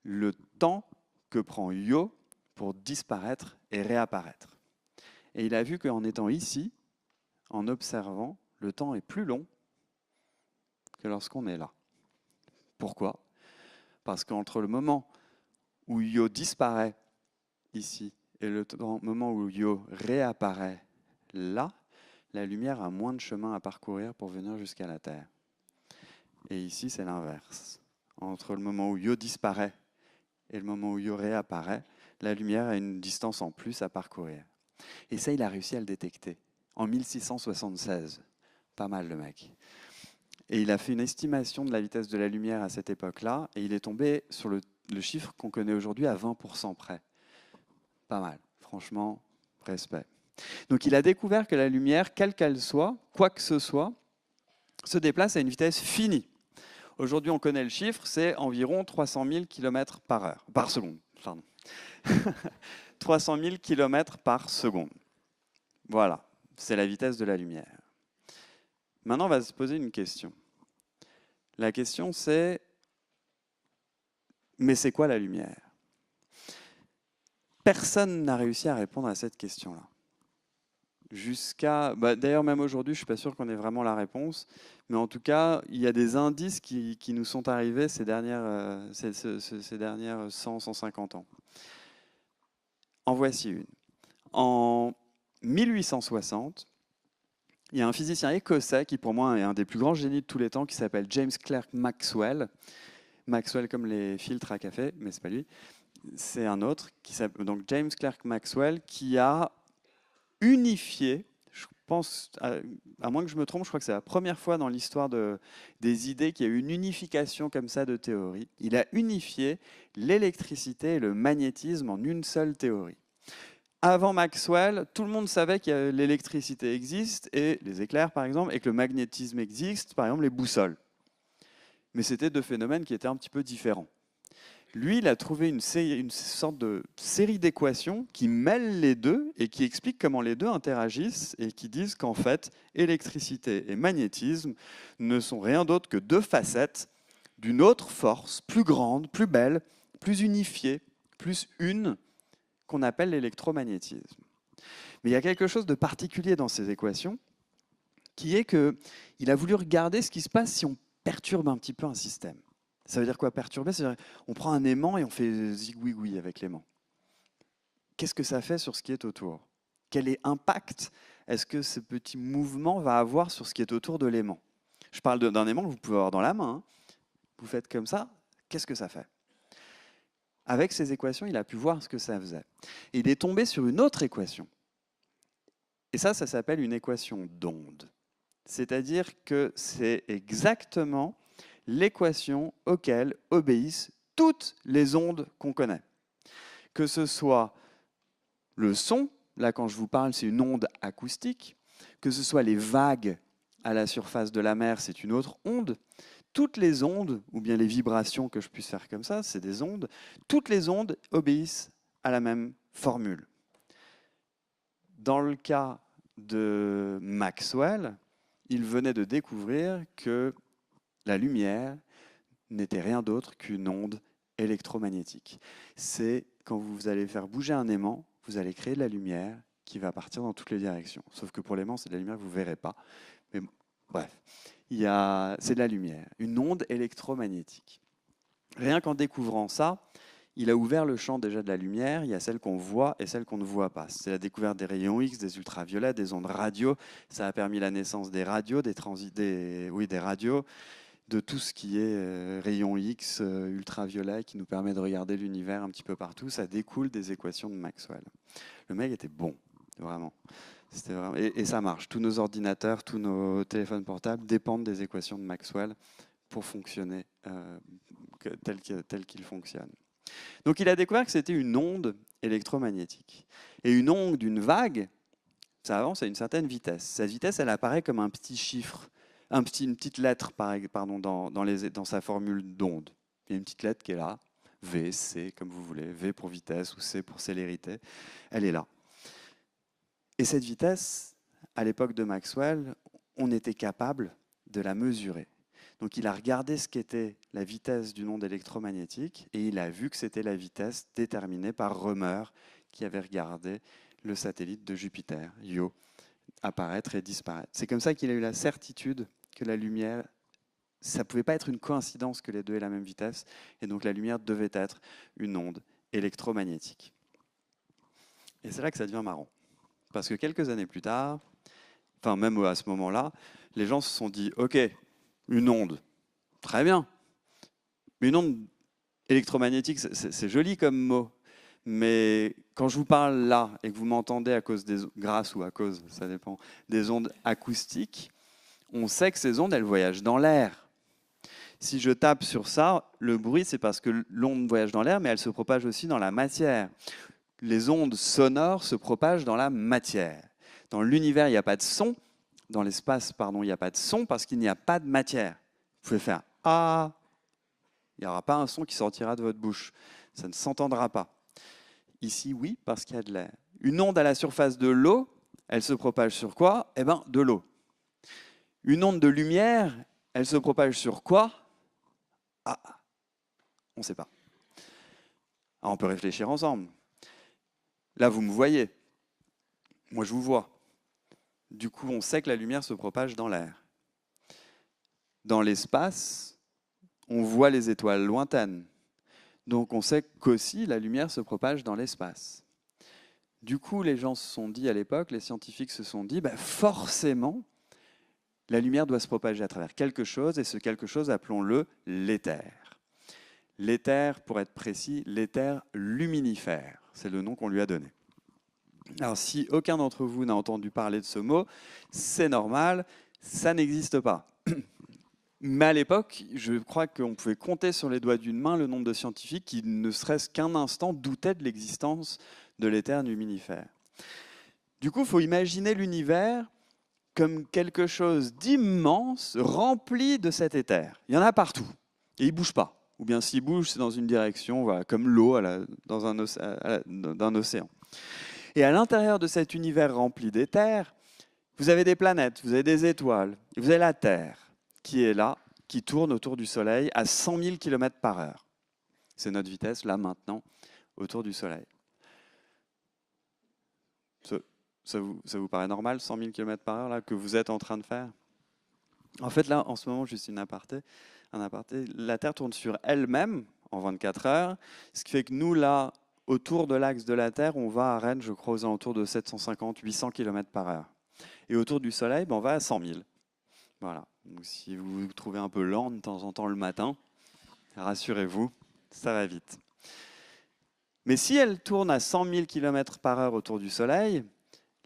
le temps que prend Io pour disparaître et réapparaître. Et il a vu qu'en étant ici, en observant, le temps est plus long que lorsqu'on est là. Pourquoi? Parce qu'entre le moment où Io disparaît ici et le moment où Io réapparaît là, la lumière a moins de chemin à parcourir pour venir jusqu'à la Terre. Et ici, c'est l'inverse. Entre le moment où Io disparaît et le moment où Io réapparaît, la lumière a une distance en plus à parcourir. Et ça, il a réussi à le détecter en 1676. Pas mal, le mec. Et il a fait une estimation de la vitesse de la lumière à cette époque-là, et il est tombé sur le chiffre qu'on connaît aujourd'hui à 20% près. Pas mal. Franchement, respect. Donc il a découvert que la lumière, quelle qu'elle soit, quoi que ce soit, se déplace à une vitesse finie. Aujourd'hui, on connaît le chiffre, c'est environ 300 000 km par seconde. Pardon. 300 000 km par seconde. Voilà, c'est la vitesse de la lumière. Maintenant, on va se poser une question. La question, c'est, mais c'est quoi la lumière? Personne n'a réussi à répondre à cette question-là. D'ailleurs, même aujourd'hui, je ne suis pas sûr qu'on ait vraiment la réponse, mais en tout cas, il y a des indices qui nous sont arrivés ces dernières 100, 150 ans. En voici une. En 1860, il y a un physicien écossais qui, pour moi, est un des plus grands génies de tous les temps, qui s'appelle James Clerk Maxwell. Maxwell comme les filtres à café, mais ce n'est pas lui. C'est un autre, donc James Clerk Maxwell, qui a unifié, je pense, à moins que je me trompe, je crois que c'est la première fois dans l'histoire des idées qu'il y a eu une unification comme ça de théories. Il a unifié l'électricité et le magnétisme en une seule théorie. Avant Maxwell, tout le monde savait que l'électricité existe, et les éclairs par exemple, et que le magnétisme existe, par exemple les boussoles. Mais c'était deux phénomènes qui étaient un petit peu différents. Lui, il a trouvé une sorte de série d'équations qui mêlent les deux et qui expliquent comment les deux interagissent et qui disent qu'en fait, électricité et magnétisme ne sont rien d'autre que deux facettes d'une autre force plus grande, plus belle, plus unifiée, plus une, qu'on appelle l'électromagnétisme. Mais il y a quelque chose de particulier dans ces équations, qui est qu'il a voulu regarder ce qui se passe si on perturbe un petit peu un système. Ça veut dire quoi, perturber? C'est-à-dire on prend un aimant et on fait zigouigoui avec l'aimant. Qu'est-ce que ça fait sur ce qui est autour? Quel impact est-ce que ce petit mouvement va avoir sur ce qui est autour de l'aimant? Je parle d'un aimant que vous pouvez avoir dans la main. Vous faites comme ça, qu'est-ce que ça fait? Avec ces équations, il a pu voir ce que ça faisait. Et il est tombé sur une autre équation. Et ça s'appelle une équation d'onde. C'est-à-dire que c'est exactement l'équation auquel obéissent toutes les ondes qu'on connaît. Que ce soit le son, là quand je vous parle, c'est une onde acoustique, que ce soit les vagues à la surface de la mer, c'est une autre onde. Toutes les ondes, ou bien les vibrations que je puisse faire comme ça, c'est des ondes. Toutes les ondes obéissent à la même formule. Dans le cas de Maxwell, il venait de découvrir que la lumière n'était rien d'autre qu'une onde électromagnétique. C'est quand vous allez faire bouger un aimant, vous allez créer de la lumière qui va partir dans toutes les directions. Sauf que pour l'aimant, c'est de la lumière que vous ne verrez pas. Mais bref, c'est de la lumière, une onde électromagnétique. Rien qu'en découvrant ça, il a ouvert le champ déjà de la lumière. Il y a celle qu'on voit et celle qu'on ne voit pas. C'est la découverte des rayons X, des ultraviolets, des ondes radio. Ça a permis la naissance des radios, des radios, de tout ce qui est rayons X, ultraviolets, qui nous permet de regarder l'univers un petit peu partout. Ça découle des équations de Maxwell. Le mec était bon, vraiment. Et ça marche. Tous nos ordinateurs, tous nos téléphones portables dépendent des équations de Maxwell pour fonctionner tel qu'ils fonctionnent. Donc il a découvert que c'était une onde électromagnétique. Et une onde, une vague, ça avance à une certaine vitesse. Cette vitesse, elle apparaît comme un petit chiffre, une petite lettre dans sa formule d'onde. Il y a une petite lettre qui est là, V, C, comme vous voulez, V pour vitesse ou C pour célérité. Elle est là. Et cette vitesse, à l'époque de Maxwell, on était capable de la mesurer. Donc il a regardé ce qu'était la vitesse d'une onde électromagnétique et il a vu que c'était la vitesse déterminée par Rømer qui avait regardé le satellite de Jupiter, Io, apparaître et disparaître. C'est comme ça qu'il a eu la certitude que la lumière, ça ne pouvait pas être une coïncidence que les deux aient la même vitesse et donc la lumière devait être une onde électromagnétique. Et c'est là que ça devient marrant. Parce que quelques années plus tard, enfin même à ce moment-là, les gens se sont dit « Ok, une onde, très bien. Mais une onde électromagnétique, c'est joli comme mot. Mais quand je vous parle là et que vous m'entendez grâce ou à cause, ça dépend, des ondes acoustiques, on sait que ces ondes, elles voyagent dans l'air. Si je tape sur ça, le bruit, c'est parce que l'onde voyage dans l'air, mais elle se propage aussi dans la matière. Les ondes sonores se propagent dans la matière. Dans l'univers, il n'y a pas de son. Dans l'espace, pardon, il n'y a pas de son parce qu'il n'y a pas de matière. Vous pouvez faire « Ah », il n'y aura pas un son qui sortira de votre bouche. Ça ne s'entendra pas. Ici, oui, parce qu'il y a de l'air. Une onde à la surface de l'eau, elle se propage sur quoi? Eh bien, de l'eau. Une onde de lumière, elle se propage sur quoi? Ah, on ne sait pas. Alors, on peut réfléchir ensemble. Là, vous me voyez. Moi, je vous vois. Du coup, on sait que la lumière se propage dans l'air. Dans l'espace, on voit les étoiles lointaines. Donc on sait qu'aussi la lumière se propage dans l'espace. Du coup, les gens se sont dit à l'époque, les scientifiques se sont dit, forcément, la lumière doit se propager à travers quelque chose, et ce quelque chose, appelons-le l'éther. L'éther, pour être précis, l'éther luminifère, c'est le nom qu'on lui a donné. Alors si aucun d'entre vous n'a entendu parler de ce mot, c'est normal, ça n'existe pas. Mais à l'époque, je crois qu'on pouvait compter sur les doigts d'une main le nombre de scientifiques qui, ne serait-ce qu'un instant, doutaient de l'existence de l'éther luminifère. Du coup, il faut imaginer l'univers comme quelque chose d'immense, rempli de cet éther. Il y en a partout, et il ne bouge pas. Ou bien s'il bouge, c'est dans une direction, voilà, comme l'eau dans un océan. Et à l'intérieur de cet univers rempli d'éther, vous avez des planètes, vous avez des étoiles, et vous avez la Terre qui est là, qui tourne autour du Soleil à 100 000 km/h. C'est notre vitesse, là, maintenant, autour du Soleil. Ça vous paraît normal, 100 000 km/h, là, que vous êtes en train de faire? En fait, là, en ce moment, juste un aparté, la Terre tourne sur elle-même en 24 heures, ce qui fait que nous, là, autour de l'axe de la Terre, on va à Rennes, je crois, aux alentours de 750-800 km/h. Et autour du Soleil, on va à 100 000. Voilà. Donc, si vous vous trouvez un peu lent de temps en temps le matin, rassurez-vous, ça va vite. Mais si elle tourne à 100 000 km/h autour du Soleil,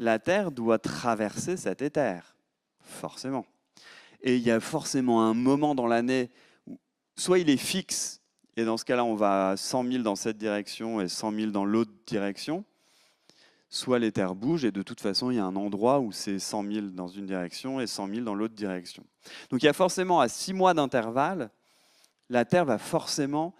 la Terre doit traverser cet éther, forcément. Et il y a forcément un moment dans l'année où soit il est fixe, et dans ce cas-là, on va à 100 000 dans cette direction et 100 000 dans l'autre direction, soit l'éther bouge, et de toute façon, il y a un endroit où c'est 100 000 dans une direction et 100 000 dans l'autre direction. Donc il y a forcément, à 6 mois d'intervalle, la Terre va forcément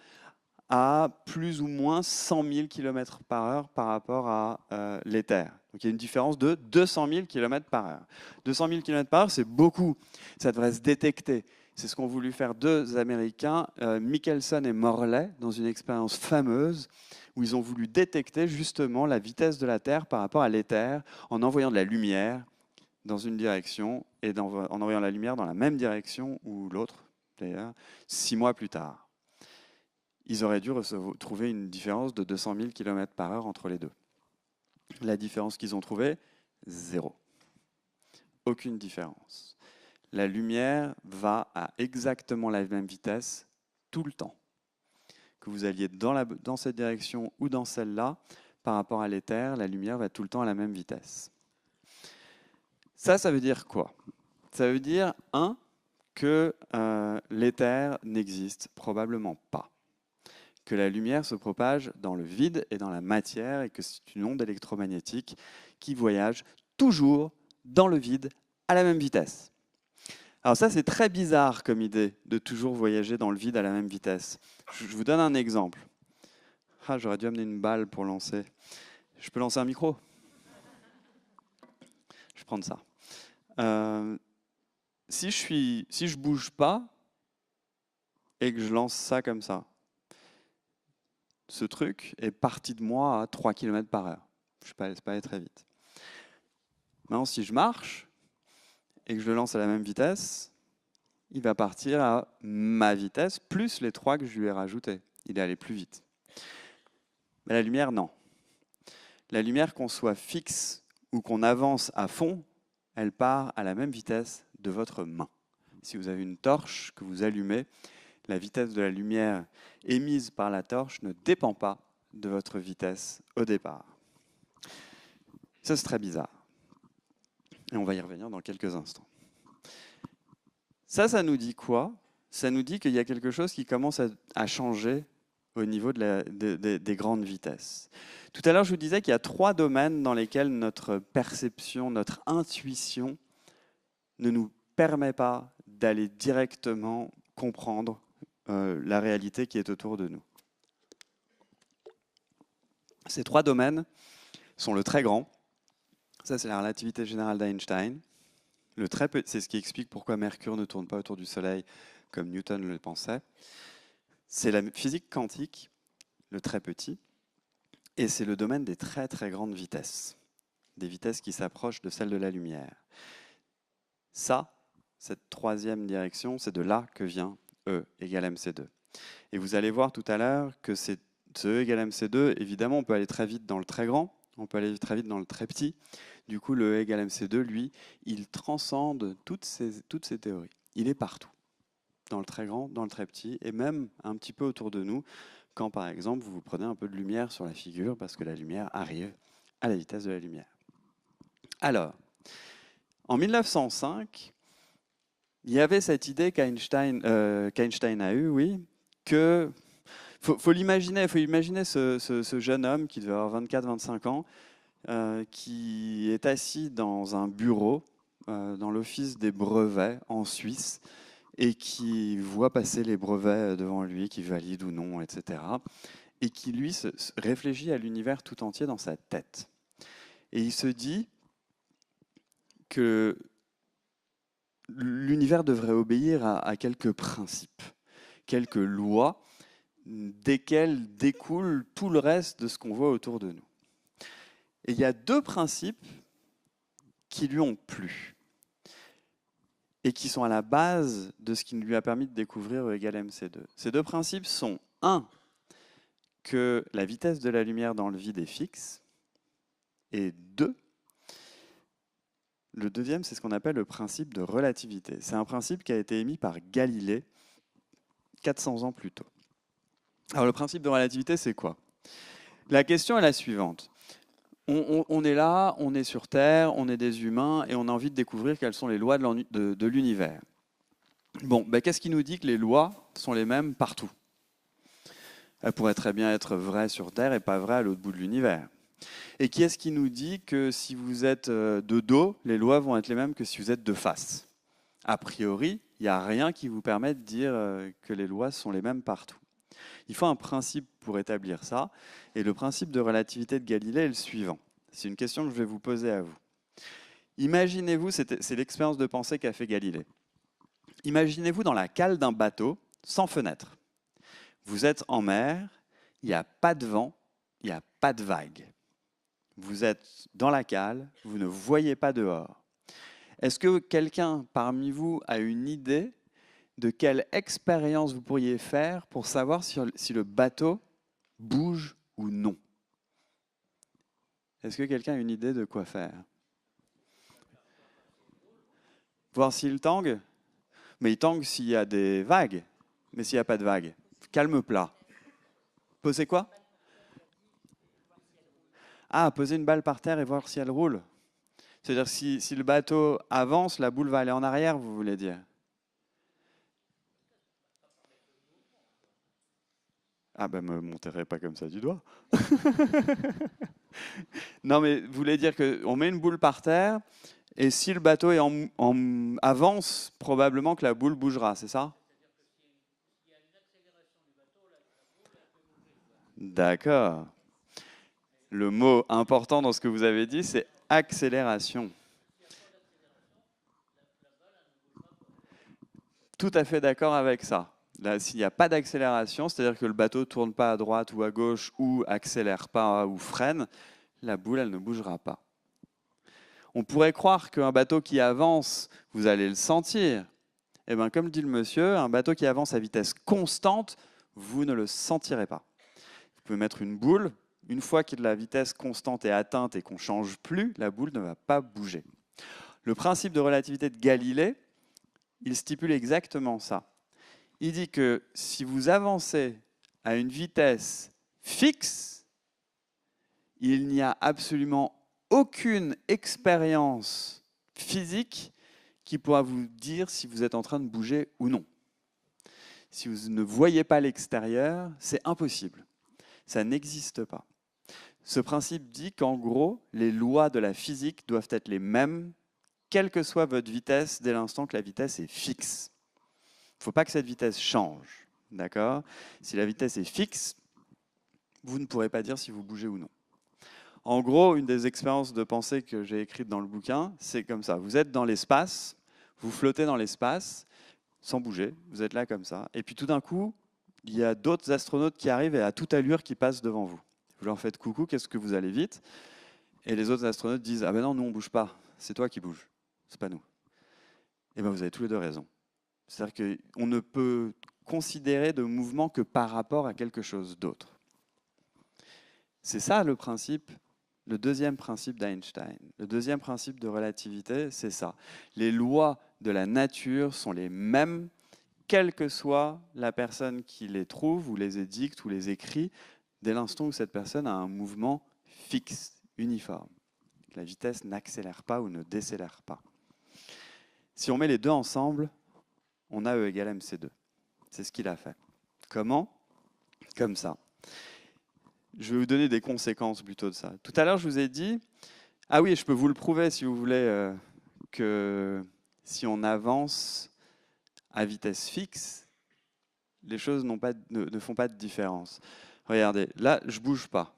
à plus ou moins 100 000 km/h par rapport à l'éther. Donc il y a une différence de 200 000 km/h. 200 000 km/h, c'est beaucoup. Ça devrait se détecter. C'est ce qu'ont voulu faire deux Américains, Michelson et Morley, dans une expérience fameuse où ils ont voulu détecter justement la vitesse de la Terre par rapport à l'éther en envoyant de la lumière dans une direction et en envoyant la lumière dans la même direction ou l'autre, d'ailleurs, 6 mois plus tard. ils auraient dû trouver une différence de 200 000 km/h entre les deux. La différence qu'ils ont trouvée, 0. Aucune différence. La lumière va à exactement la même vitesse tout le temps. Que vous alliez dans cette direction ou dans celle-là, par rapport à l'éther, la lumière va tout le temps à la même vitesse. Ça veut dire quoi? Ça veut dire, que l'éther n'existe probablement pas. Que la lumière se propage dans le vide et dans la matière et que c'est une onde électromagnétique qui voyage toujours dans le vide à la même vitesse. Alors ça, c'est très bizarre comme idée de toujours voyager dans le vide à la même vitesse. Je vous donne un exemple. Ah, j'aurais dû amener une balle pour lancer. Je peux lancer un micro? Je vais prendre ça. Si je bouge pas et que je lance ça comme ça, ce truc est parti de moi à 3 km/h. Je ne vais pas aller très vite. Maintenant, si je marche et que je le lance à la même vitesse, il va partir à ma vitesse, plus les 3 que je lui ai rajoutés. Il est allé plus vite. Mais la lumière, non. La lumière, qu'on soit fixe ou qu'on avance à fond, elle part à la même vitesse de votre main. Si vous avez une torche que vous allumez, la vitesse de la lumière émise par la torche ne dépend pas de votre vitesse au départ. Ça, c'est très bizarre. Et on va y revenir dans quelques instants. Ça nous dit quoi? Ça nous dit qu'il y a quelque chose qui commence à changer au niveau des grandes vitesses. Tout à l'heure, je vous disais qu'il y a 3 domaines dans lesquels notre perception, notre intuition ne nous permet pas d'aller directement comprendre la réalité qui est autour de nous. Ces 3 domaines sont le très grand, ça c'est la relativité générale d'Einstein, le très petit, c'est ce qui explique pourquoi Mercure ne tourne pas autour du Soleil comme Newton le pensait, c'est la physique quantique, le très petit, et c'est le domaine des très très grandes vitesses, des vitesses qui s'approchent de celles de la lumière. Ça, cette 3e direction, c'est de là que vient E égale mc2. Et vous allez voir tout à l'heure que ce E égale mc2, évidemment, on peut aller très vite dans le très grand, on peut aller très vite dans le très petit. Du coup, le E égale mc2, lui, il transcende toutes ces théories. Il est partout, dans le très grand, dans le très petit, et même un petit peu autour de nous, quand par exemple, vous prenez un peu de lumière sur la figure, parce que la lumière arrive à la vitesse de la lumière. Alors, en 1905, il y avait cette idée qu'Einstein a eue, oui, que faut imaginer ce jeune homme qui devait avoir 24-25 ans, qui est assis dans un bureau dans l'office des brevets en Suisse et qui voit passer les brevets devant lui, qui valide ou non, etc. Et qui, lui, réfléchit à l'univers tout entier dans sa tête. Et il se dit que l'univers devrait obéir à quelques principes, quelques lois, desquelles découle tout le reste de ce qu'on voit autour de nous. Et il y a 2 principes qui lui ont plu et qui sont à la base de ce qui lui a permis de découvrir E égale mc2. Ces 2 principes sont 1, que la vitesse de la lumière dans le vide est fixe, et 2, le deuxième, c'est ce qu'on appelle le principe de relativité. C'est un principe qui a été émis par Galilée 400 ans plus tôt. Alors le principe de relativité, c'est quoi? La question est la suivante. On est là, on est sur Terre, on est des humains et on a envie de découvrir quelles sont les lois de l'univers. Bon, qu'est-ce qui nous dit que les lois sont les mêmes partout? Elles pourraient très bien être vraies sur Terre et pas vraies à l'autre bout de l'univers. Et qui est-ce qui nous dit que si vous êtes de dos, les lois vont être les mêmes que si vous êtes de face? A priori, il n'y a rien qui vous permet de dire que les lois sont les mêmes partout. Il faut un principe pour établir ça, et le principe de relativité de Galilée est le suivant. C'est une question que je vais vous poser à vous. Imaginez-vous, c'est l'expérience de pensée qu'a fait Galilée. Imaginez-vous dans la cale d'un bateau, sans fenêtre. Vous êtes en mer, il n'y a pas de vent, il n'y a pas de vagues. Vous êtes dans la cale, vous ne voyez pas dehors. Est-ce que quelqu'un parmi vous a une idée de quelle expérience vous pourriez faire pour savoir si le bateau bouge ou non? Est-ce que quelqu'un a une idée de quoi faire? Voir s'il tangue? Mais il tangue s'il y a des vagues. Mais s'il n'y a pas de vagues, calme plat. Poser quoi? Ah, poser une balle par terre et voir si elle roule. C'est-à-dire si le bateau avance, la boule va aller en arrière, vous voulez dire? Ah ben, me monterez pas comme ça du doigt. Non, mais vous voulez dire qu'on met une boule par terre, et si le bateau est avance, probablement que la boule bougera, c'est ça? D'accord. Le mot important dans ce que vous avez dit, c'est accélération. Tout à fait d'accord avec ça. Là, s'il n'y a pas d'accélération, c'est-à-dire que le bateau ne tourne pas à droite ou à gauche ou accélère pas ou freine, la boule, elle ne bougera pas. On pourrait croire qu'un bateau qui avance, vous allez le sentir. Eh bien, comme dit le monsieur, un bateau qui avance à vitesse constante, vous ne le sentirez pas. Vous pouvez mettre une boule, une fois que la vitesse constante est atteinte et qu'on ne change plus, la boule ne va pas bouger. Le principe de relativité de Galilée, il stipule exactement ça. Il dit que si vous avancez à une vitesse fixe, il n'y a absolument aucune expérience physique qui pourra vous dire si vous êtes en train de bouger ou non. Si vous ne voyez pas l'extérieur, c'est impossible. Ça n'existe pas. Ce principe dit qu'en gros, les lois de la physique doivent être les mêmes, quelle que soit votre vitesse, dès l'instant que la vitesse est fixe. Il ne faut pas que cette vitesse change. D'accord? Si la vitesse est fixe, vous ne pourrez pas dire si vous bougez ou non. En gros, une des expériences de pensée que j'ai écrites dans le bouquin, c'est comme ça. Vous êtes dans l'espace, vous flottez dans l'espace, sans bouger, vous êtes là comme ça. Et puis tout d'un coup, il y a d'autres astronautes qui arrivent et à toute allure qui passent devant vous. Vous leur faites coucou, qu'est-ce que vous allez vite? Et les autres astronautes disent, ah ben non, nous on bouge pas, c'est toi qui bouges, c'est pas nous. Et bien vous avez tous les deux raison. C'est-à-dire qu'on ne peut considérer de mouvement que par rapport à quelque chose d'autre. C'est ça le principe, le deuxième principe d'Einstein. Le deuxième principe de relativité, c'est ça. Les lois de la nature sont les mêmes, quelle que soit la personne qui les trouve, ou les édicte, ou les écrit, dès l'instant où cette personne a un mouvement fixe, uniforme. La vitesse n'accélère pas ou ne décélère pas. Si on met les deux ensemble, on a E égale mc2. C'est ce qu'il a fait. Comment? Comme ça. Je vais vous donner des conséquences plutôt de ça. Tout à l'heure, je vous ai dit, ah oui, je peux vous le prouver si vous voulez, que si on avance à vitesse fixe, les choses ne font pas de différence. Regardez, là, je ne bouge pas.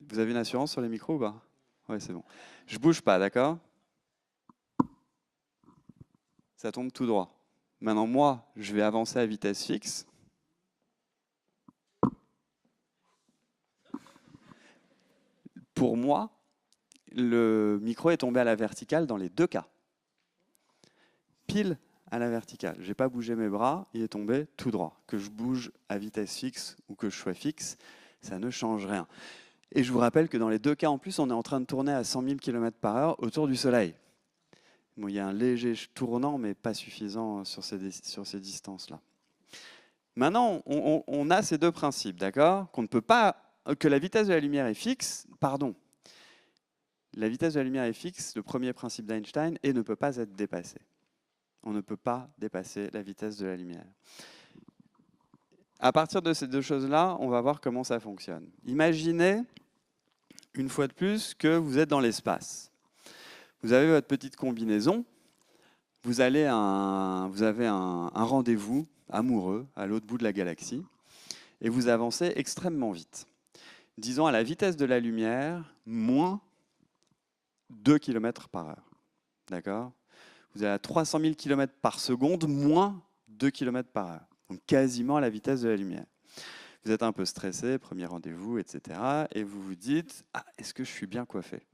Vous avez une assurance sur les micros ou pas? Oui, c'est bon. Je ne bouge pas, d'accord? Ça tombe tout droit. Maintenant, moi, je vais avancer à vitesse fixe. Pour moi, le micro est tombé à la verticale dans les deux cas. Pile à la verticale. Je n'ai pas bougé mes bras, il est tombé tout droit. Que je bouge à vitesse fixe ou que je sois fixe, ça ne change rien. Et je vous rappelle que dans les deux cas, en plus, on est en train de tourner à 100 000 km/h autour du Soleil. Bon, il y a un léger tournant, mais pas suffisant sur ces distances-là. Maintenant, on a ces deux principes, d'accord? Qu'on ne peut pas, que la vitesse de la lumière est fixe, pardon. La vitesse de la lumière est fixe, le premier principe d'Einstein, et ne peut pas être dépassée. On ne peut pas dépasser la vitesse de la lumière. À partir de ces deux choses-là, on va voir comment ça fonctionne. Imaginez, une fois de plus, que vous êtes dans l'espace. Vous avez votre petite combinaison, vous avez un rendez-vous amoureux à l'autre bout de la galaxie, et vous avancez extrêmement vite. Disons à la vitesse de la lumière, moins 2 km/h. D'accord? Vous êtes à 300 000 km par seconde, moins 2 km/h. Donc quasiment à la vitesse de la lumière. Vous êtes un peu stressé, premier rendez-vous, etc. Et vous vous dites, ah, est-ce que je suis bien coiffé?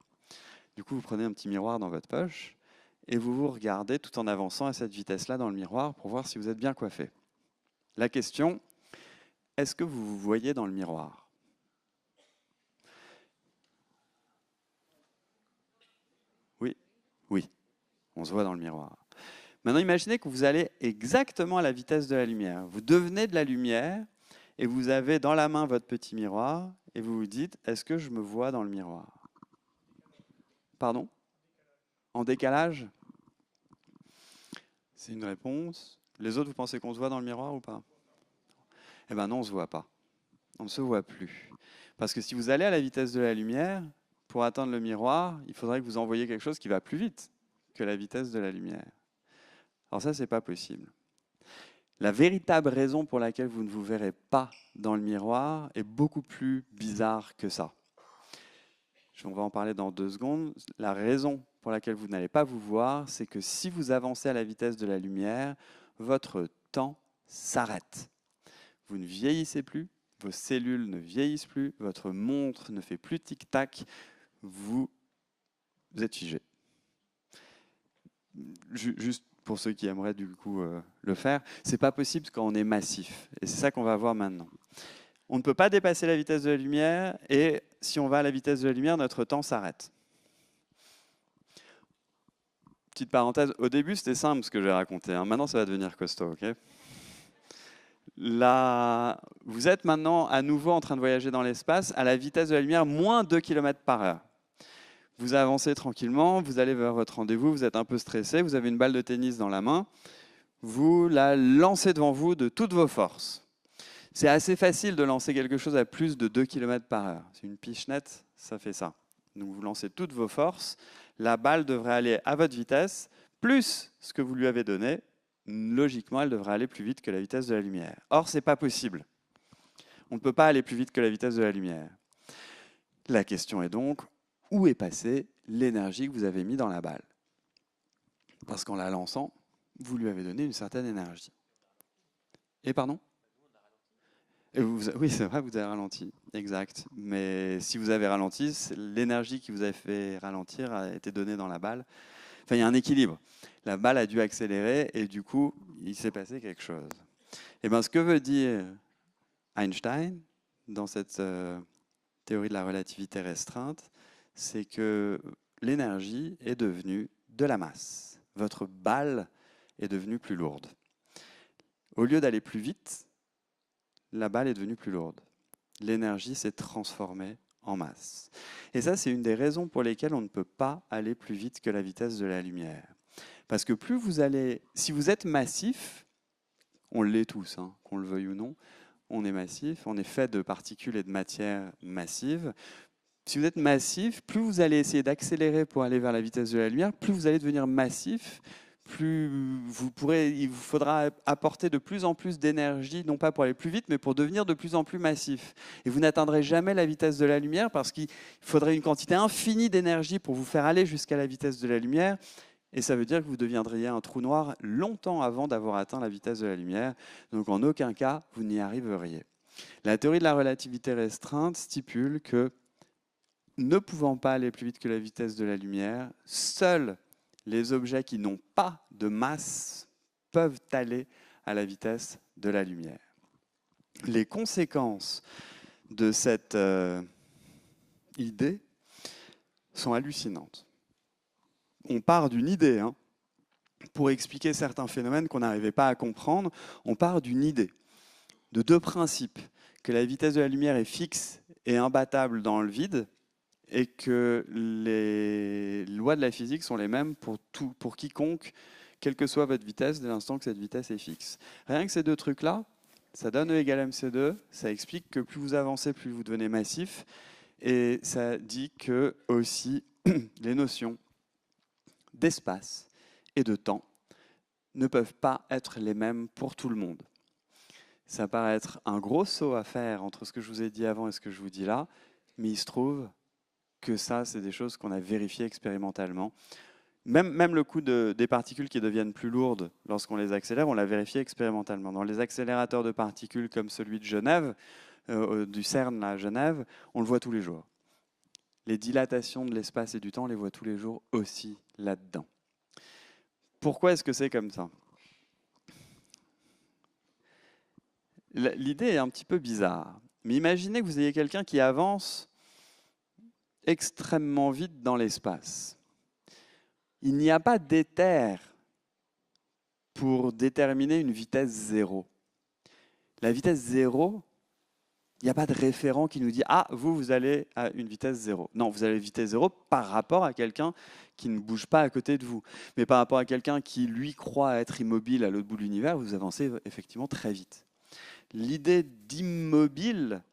Du coup, vous prenez un petit miroir dans votre poche et vous vous regardez tout en avançant à cette vitesse-là dans le miroir pour voir si vous êtes bien coiffé. La question, est-ce que vous vous voyez dans le miroir? Oui, oui, on se voit dans le miroir. Maintenant, imaginez que vous allez exactement à la vitesse de la lumière. Vous devenez de la lumière et vous avez dans la main votre petit miroir et vous vous dites, est-ce que je me vois dans le miroir? Pardon? En décalage? C'est une réponse. Les autres, vous pensez qu'on se voit dans le miroir ou pas? Eh bien non, on ne se voit pas. On ne se voit plus. Parce que si vous allez à la vitesse de la lumière, pour atteindre le miroir, il faudrait que vous envoyiez quelque chose qui va plus vite que la vitesse de la lumière. Alors ça, ce n'est pas possible. La véritable raison pour laquelle vous ne vous verrez pas dans le miroir est beaucoup plus bizarre que ça. On va en parler dans 2 secondes. La raison pour laquelle vous n'allez pas vous voir, c'est que si vous avancez à la vitesse de la lumière, votre temps s'arrête. Vous ne vieillissez plus, vos cellules ne vieillissent plus, votre montre ne fait plus tic-tac, vous êtes figé. Juste pour ceux qui aimeraient du coup le faire, c'est pas possible quand on est massif. Et c'est ça qu'on va voir maintenant. On ne peut pas dépasser la vitesse de la lumière et si on va à la vitesse de la lumière, notre temps s'arrête. Petite parenthèse, au début c'était simple ce que j'ai raconté, hein. Maintenant ça va devenir costaud, ok? Là, vous êtes maintenant à nouveau en train de voyager dans l'espace à la vitesse de la lumière, moins 2 km/h. Vous avancez tranquillement, vous allez vers votre rendez-vous, vous êtes un peu stressé, vous avez une balle de tennis dans la main, vous la lancez devant vous de toutes vos forces. C'est assez facile de lancer quelque chose à plus de 2 km/h. C'est une pichenette, ça fait ça. Donc vous lancez toutes vos forces, la balle devrait aller à votre vitesse, plus ce que vous lui avez donné, logiquement elle devrait aller plus vite que la vitesse de la lumière. Or, ce n'est pas possible. On ne peut pas aller plus vite que la vitesse de la lumière. La question est donc, où est passée l'énergie que vous avez mise dans la balle? Parce qu'en la lançant, vous lui avez donné une certaine énergie. Et pardon? Oui, c'est vrai, vous avez ralenti, exact. Mais si vous avez ralenti, l'énergie qui vous a fait ralentir a été donnée dans la balle. Enfin, il y a un équilibre. La balle a dû accélérer et du coup, il s'est passé quelque chose. Et bien, ce que veut dire Einstein dans cette théorie de la relativité restreinte, c'est que l'énergie est devenue de la masse. Votre balle est devenue plus lourde. Au lieu d'aller plus vite, la balle est devenue plus lourde. L'énergie s'est transformée en masse. Et ça, c'est une des raisons pour lesquelles on ne peut pas aller plus vite que la vitesse de la lumière. Parce que plus vous allez... Si vous êtes massif, on l'est tous, hein, qu'on le veuille ou non, on est massif, on est fait de particules et de matière massive. Si vous êtes massif, plus vous allez essayer d'accélérer pour aller vers la vitesse de la lumière, plus vous allez devenir massif, plus il vous faudra apporter de plus en plus d'énergie, non pas pour aller plus vite, mais pour devenir de plus en plus massif. Et vous n'atteindrez jamais la vitesse de la lumière parce qu'il faudrait une quantité infinie d'énergie pour vous faire aller jusqu'à la vitesse de la lumière. Et ça veut dire que vous deviendriez un trou noir longtemps avant d'avoir atteint la vitesse de la lumière. Donc en aucun cas, vous n'y arriveriez. La théorie de la relativité restreinte stipule que, ne pouvant pas aller plus vite que la vitesse de la lumière, seuls les objets qui n'ont pas de masse peuvent aller à la vitesse de la lumière. Les conséquences de cette idée sont hallucinantes. On part d'une idée, hein, pour expliquer certains phénomènes qu'on n'arrivait pas à comprendre. On part d'une idée, de 2 principes, que la vitesse de la lumière est fixe et imbattable dans le vide, et que les lois de la physique sont les mêmes pour quiconque, quelle que soit votre vitesse, dès l'instant que cette vitesse est fixe. Rien que ces 2 trucs-là, ça donne E égale mc2, ça explique que plus vous avancez, plus vous devenez massif, et ça dit que aussi les notions d'espace et de temps ne peuvent pas être les mêmes pour tout le monde. Ça paraît être un gros saut à faire entre ce que je vous ai dit avant et ce que je vous dis là, mais il se trouve que ça, c'est des choses qu'on a vérifiées expérimentalement. Même le coût des particules qui deviennent plus lourdes lorsqu'on les accélère, on l'a vérifié expérimentalement. Dans les accélérateurs de particules comme celui de Genève, du CERN à Genève, on le voit tous les jours. Les dilatations de l'espace et du temps, on les voit tous les jours aussi là-dedans. Pourquoi est-ce que c'est comme ça? L'idée est un petit peu bizarre, mais imaginez que vous ayez quelqu'un qui avance extrêmement vite dans l'espace. Il n'y a pas d'éther pour déterminer une vitesse zéro. La vitesse zéro, il n'y a pas de référent qui nous dit « Ah, vous allez à une vitesse zéro ». Non, vous allez à une vitesse zéro par rapport à quelqu'un qui ne bouge pas à côté de vous. Mais par rapport à quelqu'un qui, lui, croit être immobile à l'autre bout de l'univers, vous avancez effectivement très vite. L'idée d'immobile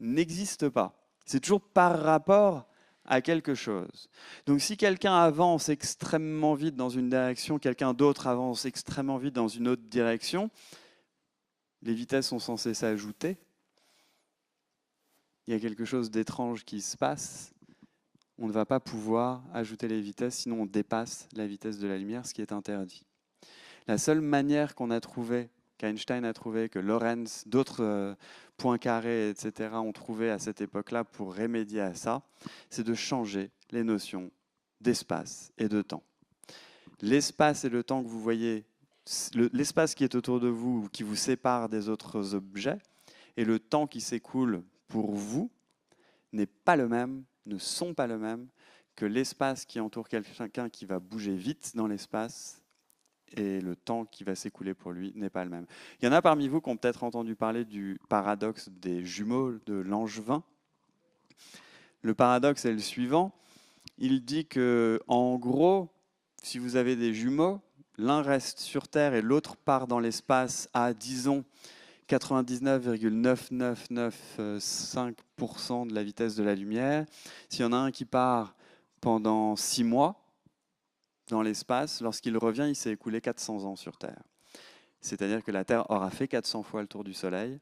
n'existe pas. C'est toujours par rapport à quelque chose. Donc si quelqu'un avance extrêmement vite dans une direction, quelqu'un d'autre avance extrêmement vite dans une autre direction, les vitesses sont censées s'ajouter. Il y a quelque chose d'étrange qui se passe. On ne va pas pouvoir ajouter les vitesses, sinon on dépasse la vitesse de la lumière, ce qui est interdit. La seule manière qu'on a trouvé, qu'Einstein a trouvé, que Lorentz, d'autres Poincaré, etc., ont trouvé à cette époque-là pour remédier à ça, c'est de changer les notions d'espace et de temps. L'espace et le temps que vous voyez, l'espace qui est autour de vous, qui vous sépare des autres objets, et le temps qui s'écoule pour vous, n'est pas le même, ne sont pas le même que l'espace qui entoure quelqu'un qui va bouger vite dans l'espace, et le temps qui va s'écouler pour lui n'est pas le même. Il y en a parmi vous qui ont peut-être entendu parler du paradoxe des jumeaux de Langevin. Le paradoxe est le suivant. Il dit que, en gros, si vous avez des jumeaux, l'un reste sur Terre et l'autre part dans l'espace à, disons, 99,9995% de la vitesse de la lumière. S'il y en a un qui part pendant 6 mois, dans l'espace, lorsqu'il revient, il s'est écoulé 400 ans sur Terre. C'est-à-dire que la Terre aura fait 400 fois le tour du Soleil.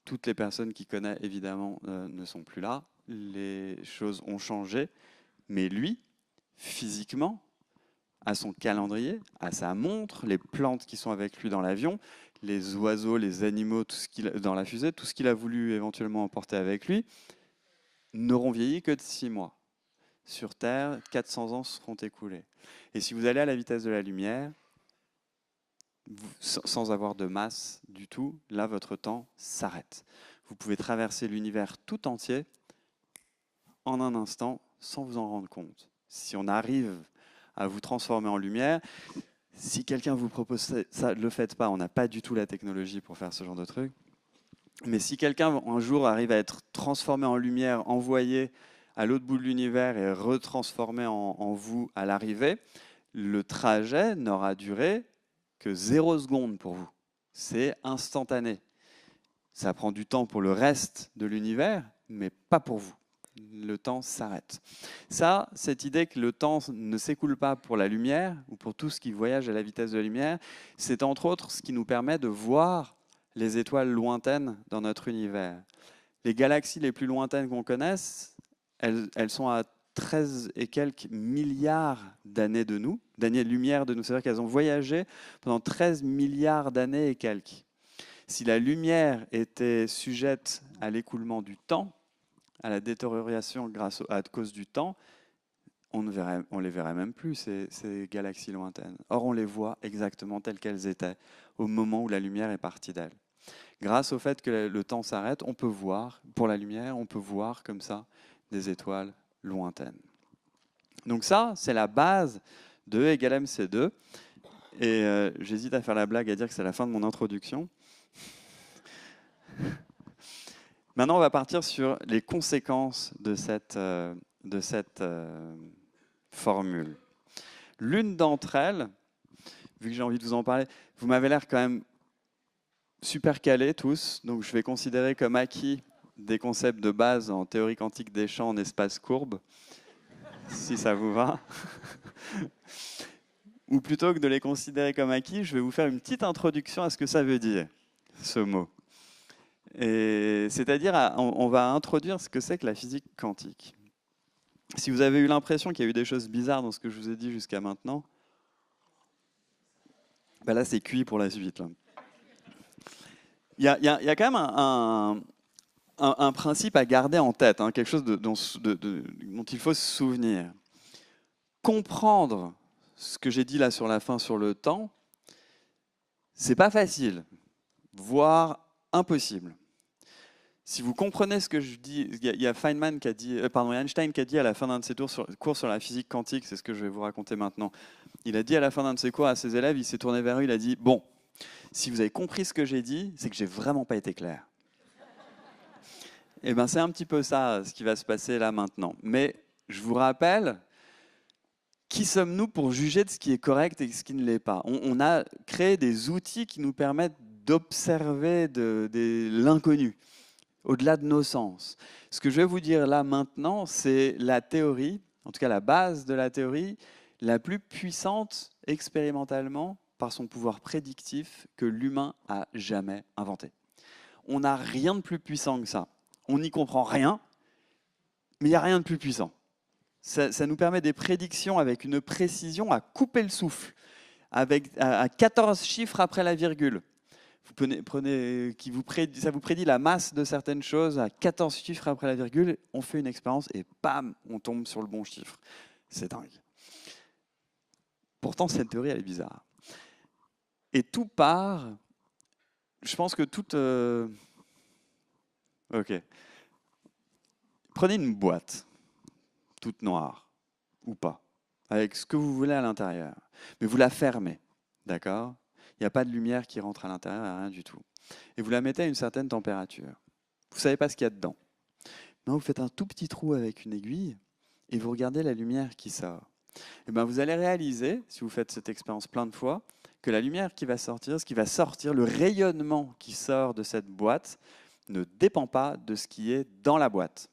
Toutes les personnes qu'il connaît, évidemment, ne sont plus là. Les choses ont changé. Mais lui, physiquement, à son calendrier, à sa montre, les plantes qui sont avec lui dans l'avion, les oiseaux, les animaux, tout ce qu'il a dans la fusée, tout ce qu'il a voulu éventuellement emporter avec lui, n'auront vieilli que de 6 mois. Sur Terre, 400 ans seront écoulés. Et si vous allez à la vitesse de la lumière, sans avoir de masse du tout, là, votre temps s'arrête. Vous pouvez traverser l'univers tout entier en un instant sans vous en rendre compte. Si on arrive à vous transformer en lumière, si quelqu'un vous propose ça, ne le faites pas, on n'a pas du tout la technologie pour faire ce genre de truc. Mais si quelqu'un un jour arrive à être transformé en lumière, envoyé à l'autre bout de l'univers et retransformé en vous à l'arrivée, le trajet n'aura duré que 0 seconde pour vous. C'est instantané. Ça prend du temps pour le reste de l'univers, mais pas pour vous. Le temps s'arrête. Ça, cette idée que le temps ne s'écoule pas pour la lumière ou pour tout ce qui voyage à la vitesse de la lumière, c'est entre autres ce qui nous permet de voir les étoiles lointaines dans notre univers. Les galaxies les plus lointaines qu'on connaisse, elles sont à 13 et quelques milliards d'années de nous, d'années-lumière de nous. C'est-à-dire qu'elles ont voyagé pendant 13 milliards d'années et quelques. Si la lumière était sujette à l'écoulement du temps, à la détérioration à cause du temps, on les verrait même plus, ces galaxies lointaines. Or, on les voit exactement telles qu'elles étaient au moment où la lumière est partie d'elles. Grâce au fait que le temps s'arrête, on peut voir, pour la lumière, on peut voir comme ça des étoiles lointaines. Donc ça, c'est la base de E égale mc2. Et j'hésite à faire la blague, à dire que c'est la fin de mon introduction. Maintenant, on va partir sur les conséquences de cette formule. L'une d'entre elles, vu que j'ai envie de vous en parler, vous m'avez l'air quand même super calés tous, donc je vais considérer comme acquis des concepts de base en théorie quantique des champs en espace courbe, si ça vous va. Ou plutôt que de les considérer comme acquis, je vais vous faire une petite introduction à ce que ça veut dire, ce mot. C'est-à-dire, on va introduire ce que c'est que la physique quantique. Si vous avez eu l'impression qu'il y a eu des choses bizarres dans ce que je vous ai dit jusqu'à maintenant, ben là c'est cuit pour la suite. Là. Il y a quand même un principe à garder en tête, hein, quelque chose dont il faut se souvenir. Comprendre ce que j'ai dit là sur la fin sur le temps, c'est pas facile, voire impossible. Si vous comprenez ce que je dis, il y a Feynman qui a dit, Einstein qui a dit à la fin d'un de ses cours sur la physique quantique, c'est ce que je vais vous raconter maintenant. Il a dit à la fin d'un de ses cours à ses élèves, il s'est tourné vers eux, il a dit, bon, si vous avez compris ce que j'ai dit, c'est que j'ai vraiment pas été clair. Et bien c'est un petit peu ça ce qui va se passer là maintenant. Mais je vous rappelle, qui sommes-nous pour juger de ce qui est correct et ce qui ne l'est pas? On a créé des outils qui nous permettent d'observer l'inconnu, au-delà de nos sens. Ce que je vais vous dire là maintenant, c'est la théorie, en tout cas la base de la théorie, la plus puissante expérimentalement par son pouvoir prédictif que l'humain a jamais inventé. On n'a rien de plus puissant que ça. On n'y comprend rien, mais il n'y a rien de plus puissant. Ça nous permet des prédictions avec une précision à couper le souffle, à 14 chiffres après la virgule. Ça vous prédit la masse de certaines choses à 14 chiffres après la virgule, on fait une expérience et bam, on tombe sur le bon chiffre. C'est dingue. Pourtant, cette théorie, elle est bizarre. Et tout part, je pense que tout... Ok. Prenez une boîte, toute noire, ou pas, avec ce que vous voulez à l'intérieur, mais vous la fermez, d'accord ? Il n'y a pas de lumière qui rentre à l'intérieur, rien du tout. Et vous la mettez à une certaine température. Vous ne savez pas ce qu'il y a dedans. Maintenant, vous faites un tout petit trou avec une aiguille et vous regardez la lumière qui sort. Et bien, vous allez réaliser, si vous faites cette expérience plein de fois, que la lumière qui va sortir, le rayonnement qui sort de cette boîte, ne dépend pas de ce qui est dans la boîte.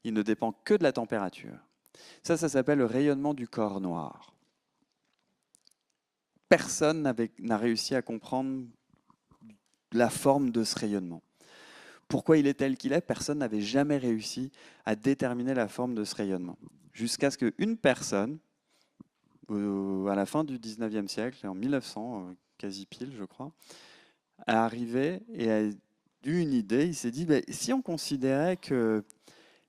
Il ne dépend que de la température. Ça s'appelle le rayonnement du corps noir. Personne n'a réussi à comprendre la forme de ce rayonnement. Pourquoi il est tel qu'il est? Personne n'avait jamais réussi à déterminer la forme de ce rayonnement. Jusqu'à ce qu'une personne, à la fin du 19e siècle, en 1900, quasi pile je crois, est arrivé et a eu une idée. Il s'est dit, si on considérait que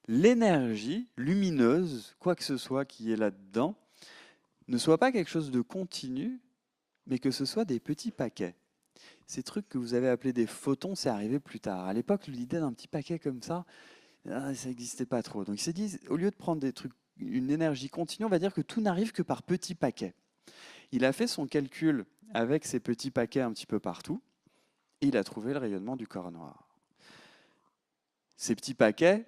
l'énergie lumineuse, quoi que ce soit qui est là-dedans, ne soit pas quelque chose de continu, mais que ce soit des petits paquets. Ces trucs que vous avez appelés des photons, c'est arrivé plus tard. À l'époque, l'idée d'un petit paquet comme ça n'existait pas trop. Donc il s'est dit, au lieu de prendre des trucs, une énergie continue, on va dire que tout n'arrive que par petits paquets. Il a fait son calcul avec ces petits paquets un petit peu partout, et il a trouvé le rayonnement du corps noir. Ces petits paquets,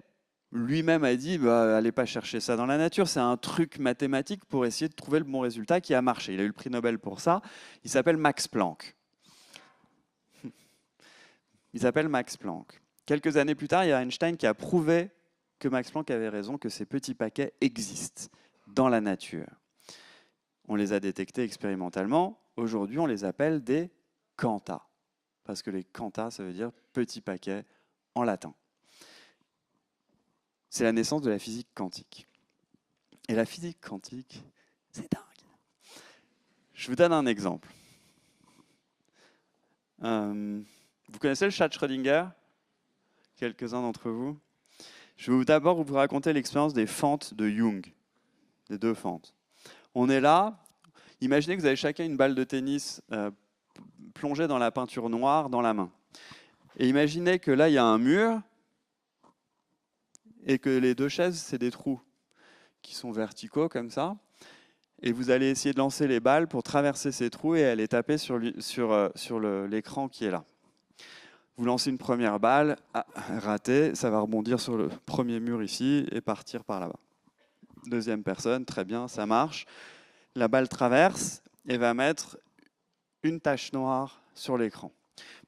lui-même a dit, allez pas chercher ça dans la nature, c'est un truc mathématique pour essayer de trouver le bon résultat qui a marché. Il a eu le prix Nobel pour ça. Il s'appelle Max Planck. Il s'appelle Max Planck. Quelques années plus tard, il y a Einstein qui a prouvé que Max Planck avait raison, que ces petits paquets existent dans la nature. On les a détectés expérimentalement. Aujourd'hui, on les appelle des quantas. Parce que les quantas, ça veut dire petits paquets en latin. C'est la naissance de la physique quantique. Et la physique quantique, c'est dingue. Je vous donne un exemple. Vous connaissez le chat de Schrödinger? Quelques-uns d'entre vous. Je vais d'abord vous raconter l'expérience des fentes de Jung, des deux fentes. On est là, imaginez que vous avez chacun une balle de tennis plongée dans la peinture noire dans la main. Et imaginez que là, il y a un mur, et que les deux chaises, c'est des trous qui sont verticaux comme ça. Et vous allez essayer de lancer les balles pour traverser ces trous et aller taper sur l'écran qui est là. Vous lancez une première balle, raté, ça va rebondir sur le premier mur ici et partir par là-bas. Deuxième personne, très bien, ça marche. La balle traverse et va mettre une tache noire sur l'écran.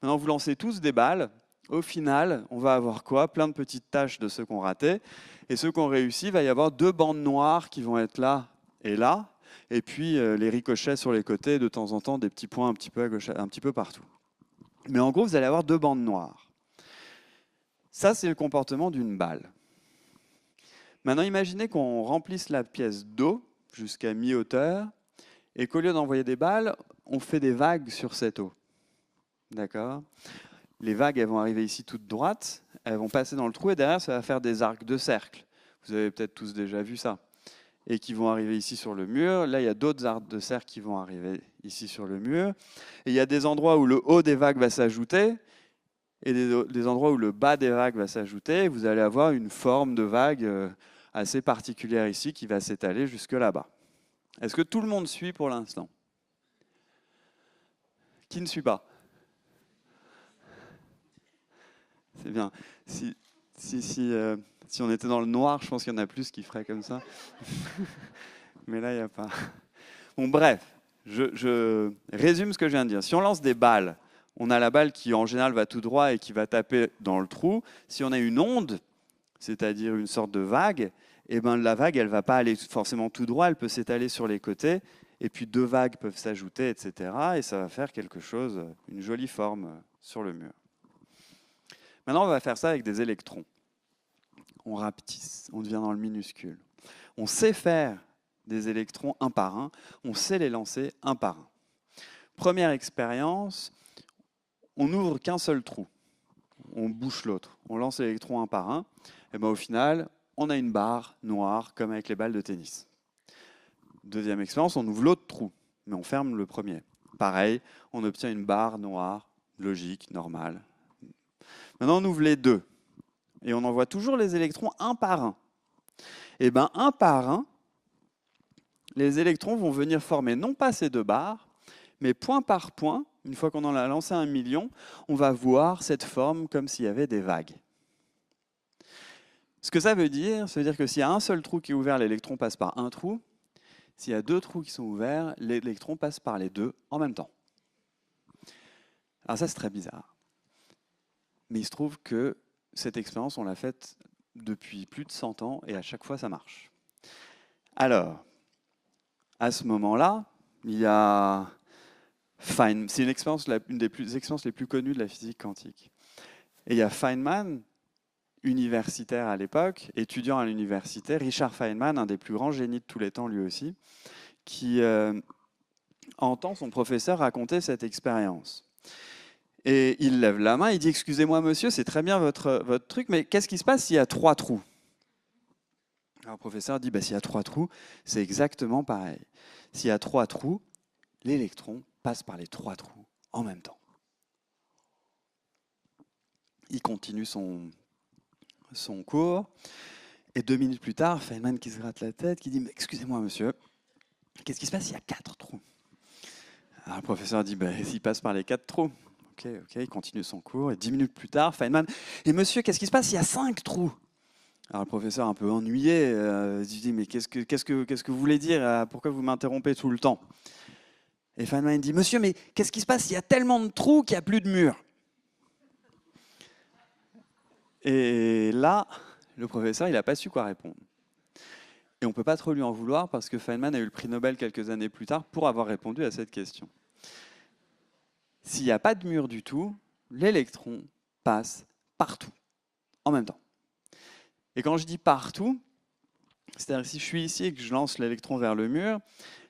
Maintenant, vous lancez tous des balles. Au final, on va avoir quoi? Plein de petites taches de ceux qui ont raté. Et ceux qui ont réussi, il va y avoir deux bandes noires qui vont être là et là. Et puis les ricochets sur les côtés, de temps en temps, des petits points un petit peu à gauche, un petit peu partout. Mais en gros, vous allez avoir deux bandes noires. Ça, c'est le comportement d'une balle. Maintenant, imaginez qu'on remplisse la pièce d'eau jusqu'à mi-hauteur et qu'au lieu d'envoyer des balles, on fait des vagues sur cette eau. D'accord? Les vagues, elles vont arriver ici toutes droites, elles vont passer dans le trou et derrière, ça va faire des arcs de cercle. Vous avez peut-être tous déjà vu ça. et qui vont arriver ici sur le mur. Là, il y a d'autres arcs de cercle qui vont arriver ici sur le mur. Et il y a des endroits où le haut des vagues va s'ajouter et des endroits où le bas des vagues va s'ajouter. Vous allez avoir une forme de vague assez particulière ici qui va s'étaler jusque là-bas. Est-ce que tout le monde suit pour l'instant? Qui ne suit pas? C'est bien. Si on était dans le noir, je pense qu'il y en a plus qui feraient comme ça. Mais là, il n'y a pas. Bon, bref, je résume ce que je viens de dire. Si on lance des balles, on a la balle qui, en général, va tout droit et qui va taper dans le trou. Si on a une onde, c'est-à-dire une sorte de vague, eh ben, la vague, elle ne va pas aller forcément tout droit, elle peut s'étaler sur les côtés. Et puis deux vagues peuvent s'ajouter, etc. Et ça va faire quelque chose, une jolie forme sur le mur. Maintenant, on va faire ça avec des électrons. On rapetisse, on devient dans le minuscule. On sait faire des électrons un par un, on sait les lancer un par un. Première expérience, on n'ouvre qu'un seul trou. On bouche l'autre. On lance l'électron un par un. Et ben, au final, on a une barre noire, comme avec les balles de tennis. Deuxième expérience, on ouvre l'autre trou, mais on ferme le premier. Pareil, on obtient une barre noire, logique, normale. Maintenant, on ouvre les deux. Et on envoie toujours les électrons un par un. Et bien, un par un, les électrons vont venir former non pas ces deux barres, mais point par point, une fois qu'on en a lancé 1 million, on va voir cette forme comme s'il y avait des vagues. Ce que ça veut dire que s'il y a un seul trou qui est ouvert, l'électron passe par un trou. S'il y a deux trous qui sont ouverts, l'électron passe par les deux en même temps. Alors ça, c'est très bizarre. Mais il se trouve que cette expérience, on l'a faite depuis plus de 100 ans et à chaque fois, ça marche. Alors, à ce moment-là, il y a Feynman. C'est une des expériences les plus connues de la physique quantique. Et il y a Feynman, universitaire à l'époque, étudiant à l'université, Richard Feynman, un des plus grands génies de tous les temps lui aussi, qui entend son professeur raconter cette expérience. Et il lève la main, il dit « Excusez-moi monsieur, c'est très bien votre truc, mais qu'est-ce qui se passe s'il y a 3 trous ?» Alors le professeur dit « S'il y a 3 trous, c'est exactement pareil. S'il y a 3 trous, l'électron passe par les 3 trous en même temps. » Il continue son cours, et 2 minutes plus tard, Feynman qui se gratte la tête, qui dit « Excusez-moi monsieur, qu'est-ce qui se passe s'il y a 4 trous ?» Alors le professeur dit « S'il passe par les 4 trous. » Ok, il continue son cours, et 10 minutes plus tard, Feynman « Et monsieur, qu'est-ce qui se passe s'il y a 5 trous ?» Alors le professeur, un peu ennuyé, dit « Mais qu'est-ce que vous voulez dire? Pourquoi vous m'interrompez tout le temps ?» Et Feynman dit « Monsieur, mais qu'est-ce qui se passe s'il y a tellement de trous qu'il n'y a plus de mur ?» Et là, le professeur, il n'a pas su quoi répondre. Et on ne peut pas trop lui en vouloir parce que Feynman a eu le prix Nobel quelques années plus tard pour avoir répondu à cette question. S'il n'y a pas de mur du tout, l'électron passe partout, en même temps. Et quand je dis partout, c'est-à-dire que si je suis ici et que je lance l'électron vers le mur,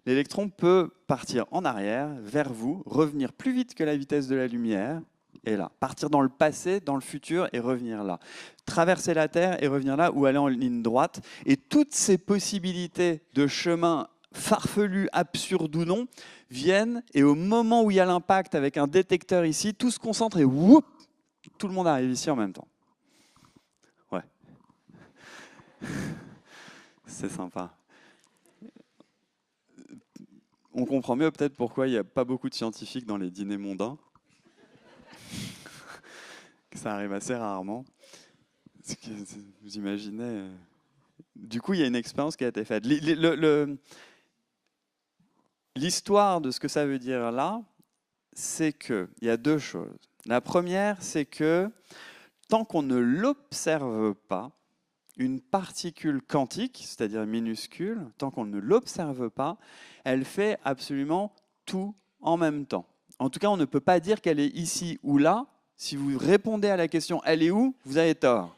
l'électron peut partir en arrière, vers vous, revenir plus vite que la vitesse de la lumière, et là, partir dans le passé, dans le futur et revenir là. Traverser la Terre et revenir là ou aller en ligne droite. Et toutes ces possibilités de chemin farfelus, absurdes ou non, viennent et au moment où il y a l'impact avec un détecteur ici, tout se concentre et whoop, tout le monde arrive ici en même temps. Ouais. C'est sympa. On comprend mieux peut-être pourquoi il n'y a pas beaucoup de scientifiques dans les dîners mondains. Ça arrive assez rarement. Vous imaginez. Du coup, il y a une expérience qui a été faite. L'histoire de ce que ça veut dire là, c'est qu'il y a 2 choses. La première, c'est que tant qu'on ne l'observe pas, une particule quantique, c'est-à-dire minuscule, tant qu'on ne l'observe pas, elle fait absolument tout en même temps. En tout cas, on ne peut pas dire qu'elle est ici ou là. Si vous répondez à la question « elle est où ?», vous avez tort.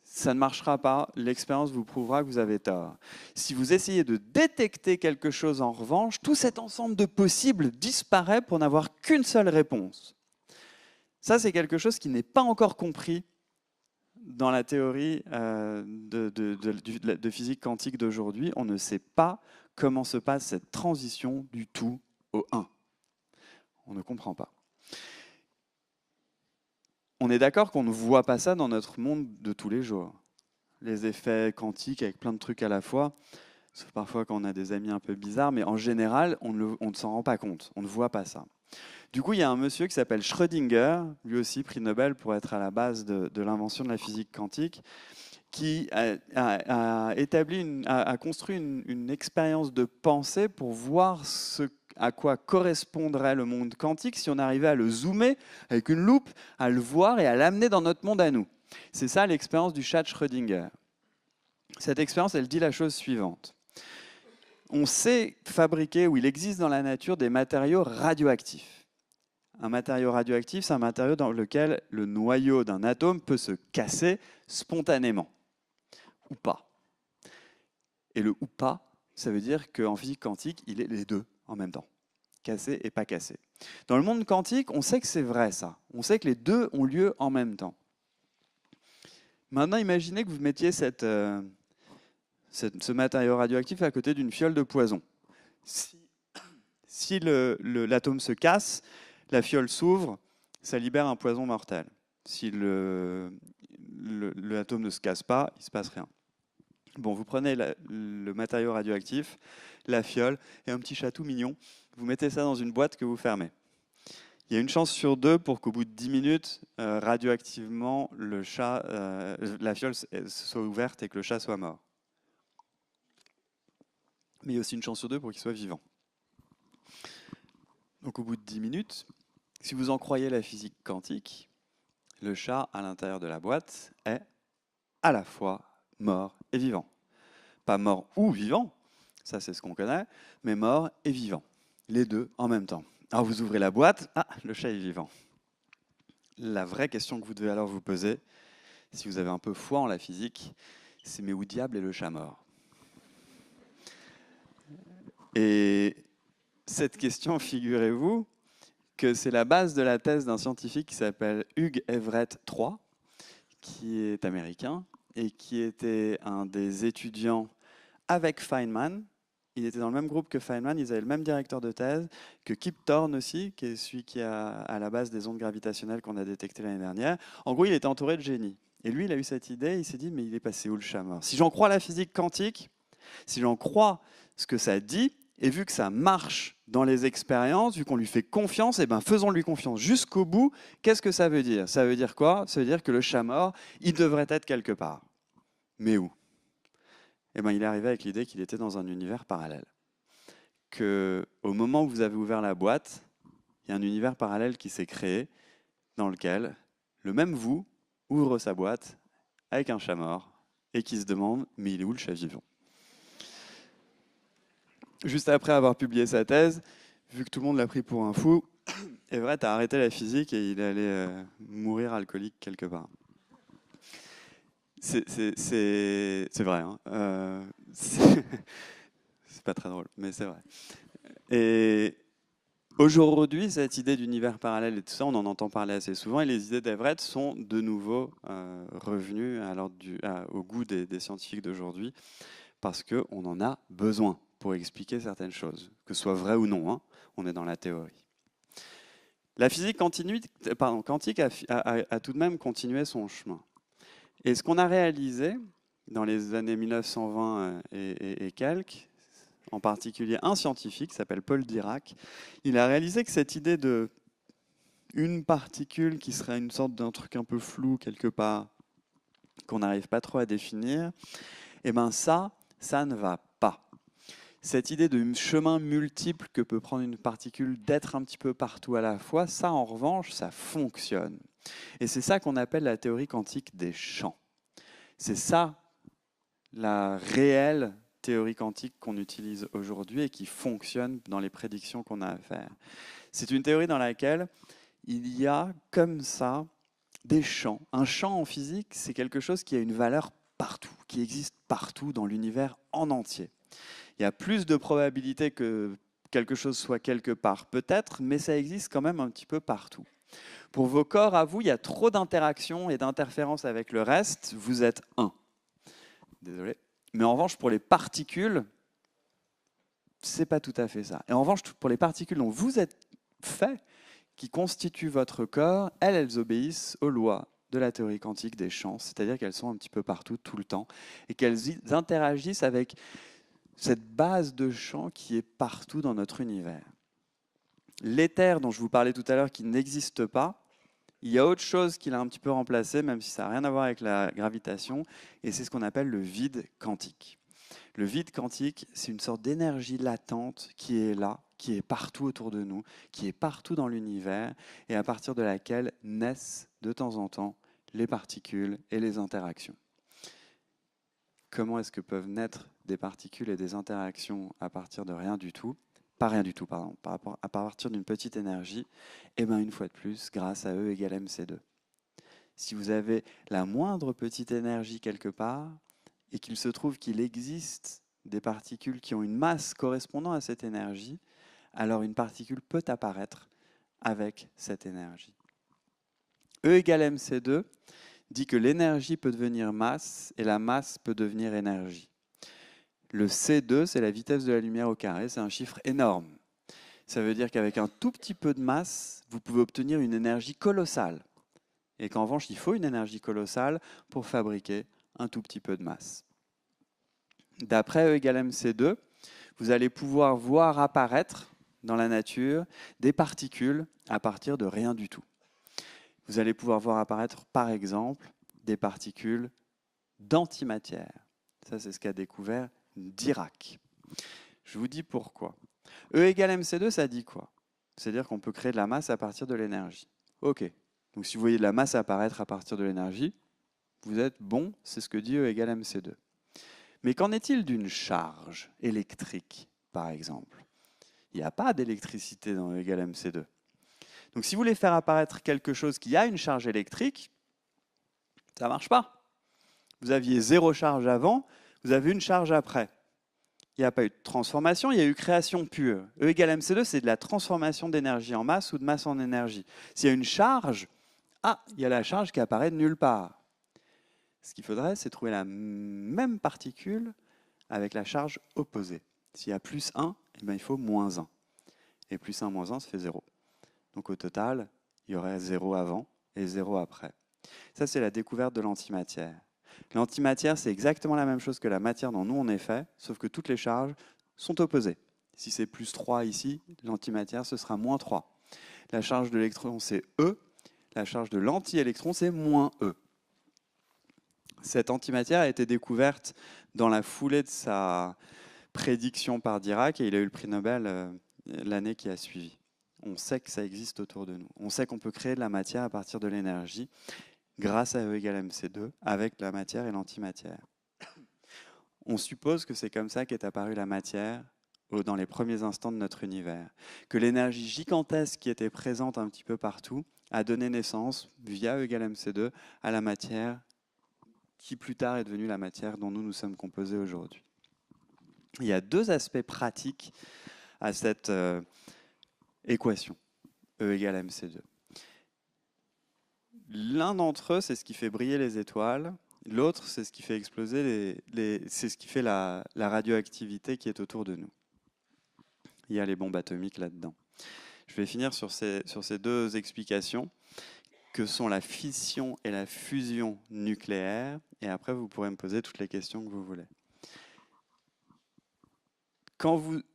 Ça ne marchera pas, l'expérience vous prouvera que vous avez tort. Si vous essayez de détecter quelque chose en revanche, tout cet ensemble de possibles disparaît pour n'avoir qu'une seule réponse. Ça, c'est quelque chose qui n'est pas encore compris dans la théorie de physique quantique d'aujourd'hui, on ne sait pas comment se passe cette transition du tout au 1. On ne comprend pas. On est d'accord qu'on ne voit pas ça dans notre monde de tous les jours. Les effets quantiques avec plein de trucs à la fois, sauf parfois quand on a des amis un peu bizarres, mais en général, on ne s'en rend pas compte, on ne voit pas ça. Du coup, il y a un monsieur qui s'appelle Schrödinger, lui aussi prix Nobel pour être à la base de l'invention de la physique quantique, qui a construit une expérience de pensée pour voir à quoi correspondrait le monde quantique si on arrivait à le zoomer avec une loupe, à le voir et à l'amener dans notre monde à nous. C'est ça l'expérience du chat Schrödinger. Cette expérience, elle dit la chose suivante. On sait fabriquer, ou il existe dans la nature, des matériaux radioactifs. Un matériau radioactif, c'est un matériau dans lequel le noyau d'un atome peut se casser spontanément, ou pas. Et le ou pas, ça veut dire qu'en physique quantique, il est les deux en même temps, cassé et pas cassé. Dans le monde quantique, on sait que c'est vrai ça. On sait que les deux ont lieu en même temps. Maintenant, imaginez que vous mettiez ce matériau radioactif à côté d'une fiole de poison. Si l'atome se casse, la fiole s'ouvre, ça libère un poison mortel. Si l'atome ne se casse pas, il ne se passe rien. Bon, vous prenez le matériau radioactif, la fiole et un petit chatou mignon, vous mettez ça dans une boîte que vous fermez. Il y a une chance sur 2 pour qu'au bout de 10 minutes, radioactivement, la fiole soit ouverte et que le chat soit mort. Mais il y a aussi une chance sur 2 pour qu'il soit vivant. Donc au bout de 10 minutes, si vous en croyez la physique quantique, le chat à l'intérieur de la boîte est à la fois mort et vivant. Pas mort ou vivant, ça c'est ce qu'on connaît, mais mort et vivant. Les deux en même temps. Alors vous ouvrez la boîte, le chat est vivant. La vraie question que vous devez alors vous poser, si vous avez un peu foi en la physique, c'est mais où diable est le chat mort? Et cette question, figurez-vous, que c'est la base de la thèse d'un scientifique qui s'appelle Hugh Everett III, qui est américain et qui était un des étudiants avec Feynman. Il était dans le même groupe que Feynman, ils avaient le même directeur de thèse, que Kip Thorne aussi, qui est celui qui est à la base des ondes gravitationnelles qu'on a détectées l'année dernière. En gros, il était entouré de génies. Et lui, il a eu cette idée, il s'est dit, mais il est passé où le chat mort? Si j'en crois la physique quantique, si j'en crois ce que ça dit, et vu que ça marche dans les expériences, vu qu'on lui fait confiance, eh ben faisons-lui confiance jusqu'au bout. Qu'est-ce que ça veut dire? Ça veut dire quoi? Ça veut dire que le chat mort, il devrait être quelque part. Mais où? Eh ben, il est arrivé avec l'idée qu'il était dans un univers parallèle. Qu'au moment où vous avez ouvert la boîte, il y a un univers parallèle qui s'est créé dans lequel le même vous ouvre sa boîte avec un chat mort et qui se demande « mais il est où le chat vivant ?» Juste après avoir publié sa thèse, vu que tout le monde l'a pris pour un fou, Everett a arrêté la physique et il est allé mourir alcoolique quelque part. C'est vrai, hein. C'est pas très drôle, mais c'est vrai. Et aujourd'hui, cette idée d'univers parallèle et tout ça, on en entend parler assez souvent, et les idées d'Everett sont de nouveau revenues au goût des scientifiques d'aujourd'hui, parce qu'on en a besoin pour expliquer certaines choses, que ce soit vrai ou non, hein, on est dans la théorie. La physique quantique a tout de même continué son chemin. Et ce qu'on a réalisé dans les années 1920 et quelques, en particulier un scientifique qui s'appelle Paul Dirac, il a réalisé que cette idée de une particule qui serait une sorte d'un truc un peu flou quelque part, qu'on n'arrive pas trop à définir, eh ben ça ne va pas. Cette idée de chemin multiple que peut prendre une particule, d'être un petit peu partout à la fois, ça en revanche, ça fonctionne. Et c'est ça qu'on appelle la théorie quantique des champs. C'est ça la réelle théorie quantique qu'on utilise aujourd'hui et qui fonctionne dans les prédictions qu'on a à faire. C'est une théorie dans laquelle il y a comme ça des champs. Un champ en physique, c'est quelque chose qui a une valeur partout, qui existe partout dans l'univers en entier. Il y a plus de probabilité que quelque chose soit quelque part, peut-être, mais ça existe quand même un petit peu partout. Pour vos corps, à vous, il y a trop d'interactions et d'interférences avec le reste. Vous êtes un. Désolé. Mais en revanche, pour les particules, c'est pas tout à fait ça. Et en revanche, pour les particules dont vous êtes fait, qui constituent votre corps, elles obéissent aux lois de la théorie quantique des champs, c'est-à-dire qu'elles sont un petit peu partout, tout le temps, et qu'elles interagissent avec cette base de champs qui est partout dans notre univers. L'éther dont je vous parlais tout à l'heure, qui n'existe pas, il y a autre chose qui l'a un petit peu remplacé, même si ça n'a rien à voir avec la gravitation, et c'est ce qu'on appelle le vide quantique. Le vide quantique, c'est une sorte d'énergie latente qui est là, qui est partout autour de nous, qui est partout dans l'univers, et à partir de laquelle naissent de temps en temps les particules et les interactions. Comment est-ce que peuvent naître des particules et des interactions à partir de rien du tout? Pas rien du tout, pardon, à partir d'une petite énergie, et bien une fois de plus, grâce à E égale mc2. Si vous avez la moindre petite énergie quelque part, et qu'il se trouve qu'il existe des particules qui ont une masse correspondant à cette énergie, alors une particule peut apparaître avec cette énergie. E égale mc2 dit que l'énergie peut devenir masse et la masse peut devenir énergie. Le C2, c'est la vitesse de la lumière au carré, c'est un chiffre énorme. Ça veut dire qu'avec un tout petit peu de masse, vous pouvez obtenir une énergie colossale. Et qu'en revanche, il faut une énergie colossale pour fabriquer un tout petit peu de masse. D'après E égale mc2, vous allez pouvoir voir apparaître dans la nature des particules à partir de rien du tout. Vous allez pouvoir voir apparaître, par exemple, des particules d'antimatière. Ça, c'est ce qu'a découvert Dirac. Je vous dis pourquoi. E égale mc2, ça dit quoi? C'est-à-dire qu'on peut créer de la masse à partir de l'énergie. Ok. Donc si vous voyez de la masse apparaître à partir de l'énergie, vous êtes bon, c'est ce que dit E égale mc2. Mais qu'en est-il d'une charge électrique, par exemple? Il n'y a pas d'électricité dans E égale mc2. Donc si vous voulez faire apparaître quelque chose qui a une charge électrique, ça ne marche pas. Vous aviez 0 charge avant, vous avez une charge après. Il n'y a pas eu de transformation, il y a eu création pure. E égale mc2, c'est de la transformation d'énergie en masse ou de masse en énergie. S'il y a une charge, il y a la charge qui apparaît de nulle part. Ce qu'il faudrait, c'est trouver la même particule avec la charge opposée. S'il y a plus 1, il faut moins 1. Et plus 1, moins 1, ça fait 0. Donc au total, il y aurait 0 avant et 0 après. Ça, c'est la découverte de l'antimatière. L'antimatière, c'est exactement la même chose que la matière dont nous on est fait, sauf que toutes les charges sont opposées. Si c'est plus 3 ici, l'antimatière, ce sera moins 3. La charge de l'électron, c'est E. La charge de l'anti-électron, c'est moins E. Cette antimatière a été découverte dans la foulée de sa prédiction par Dirac et il a eu le prix Nobel l'année qui a suivi. On sait que ça existe autour de nous. On sait qu'on peut créer de la matière à partir de l'énergie grâce à E égale mc2 avec la matière et l'antimatière. On suppose que c'est comme ça qu'est apparue la matière dans les premiers instants de notre univers, que l'énergie gigantesque qui était présente un petit peu partout a donné naissance, via E égale mc2, à la matière qui plus tard est devenue la matière dont nous sommes composés aujourd'hui. Il y a 2 aspects pratiques à cette équation, E égale mc2. L'un d'entre eux, c'est ce qui fait briller les étoiles. L'autre, c'est ce qui fait exploser c'est ce qui fait la radioactivité qui est autour de nous. Il y a les bombes atomiques là-dedans. Je vais finir sur ces 2 explications, que sont la fission et la fusion nucléaire, et après vous pourrez me poser toutes les questions que vous voulez.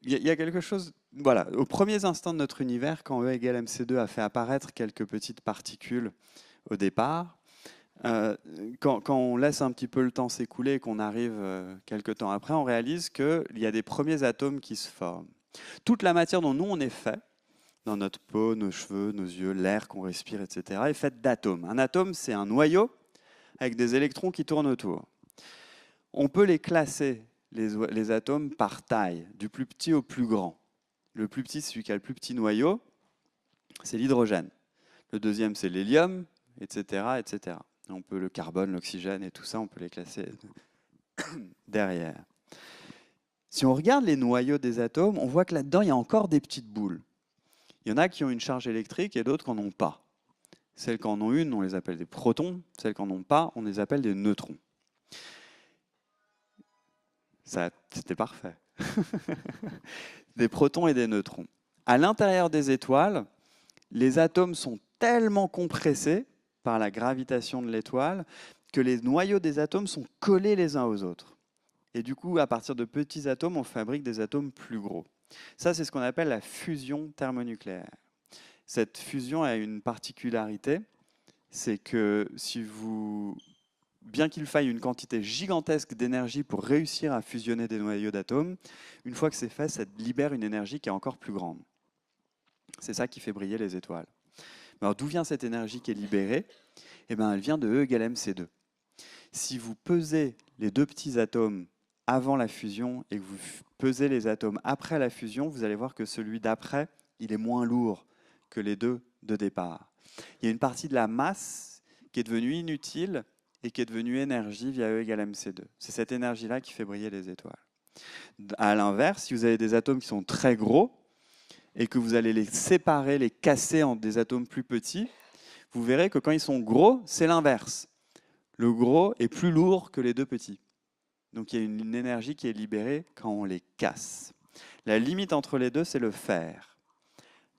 Il y a quelque chose, voilà, aux premiers instants de notre univers, quand E égale mc2 a fait apparaître quelques petites particules au départ, quand on laisse un petit peu le temps s'écouler et qu'on arrive quelques temps après, on réalise qu'il y a des premiers atomes qui se forment. Toute la matière dont nous on est fait, dans notre peau, nos cheveux, nos yeux, l'air qu'on respire, etc., est faite d'atomes. Un atome, c'est un noyau avec des électrons qui tournent autour. On peut les classer, les atomes, par taille, du plus petit au plus grand. Le plus petit, c'est celui qui a le plus petit noyau, c'est l'hydrogène. Le deuxième, c'est l'hélium, etc., etc. On peut le carbone, l'oxygène et tout ça, on peut les classer derrière. Si on regarde les noyaux des atomes, on voit que là-dedans, il y a encore des petites boules. Il y en a qui ont une charge électrique et d'autres qui n'en ont pas. Celles qui en ont une, on les appelle des protons. Celles qui n'en ont pas, on les appelle des neutrons. Ça, c'était parfait. Des protons et des neutrons. À l'intérieur des étoiles, les atomes sont tellement compressés par la gravitation de l'étoile que les noyaux des atomes sont collés les uns aux autres. Et du coup, à partir de petits atomes, on fabrique des atomes plus gros. Ça, c'est ce qu'on appelle la fusion thermonucléaire. Cette fusion a une particularité, c'est que bien qu'il faille une quantité gigantesque d'énergie pour réussir à fusionner des noyaux d'atomes, une fois que c'est fait, ça libère une énergie qui est encore plus grande. C'est ça qui fait briller les étoiles. Alors d'où vient cette énergie qui est libérée? Eh bien, elle vient de E égale mc2. Si vous pesez les deux petits atomes avant la fusion et que vous pesez les atomes après la fusion, vous allez voir que celui d'après, il est moins lourd que les deux de départ. Il y a une partie de la masse qui est devenue inutile et qui est devenue énergie via E égale mc2. C'est cette énergie-là qui fait briller les étoiles. À l'inverse, si vous avez des atomes qui sont très gros et que vous allez les séparer, les casser en des atomes plus petits, vous verrez que quand ils sont gros, c'est l'inverse. Le gros est plus lourd que les deux petits. Donc il y a une énergie qui est libérée quand on les casse. La limite entre les deux, c'est le fer.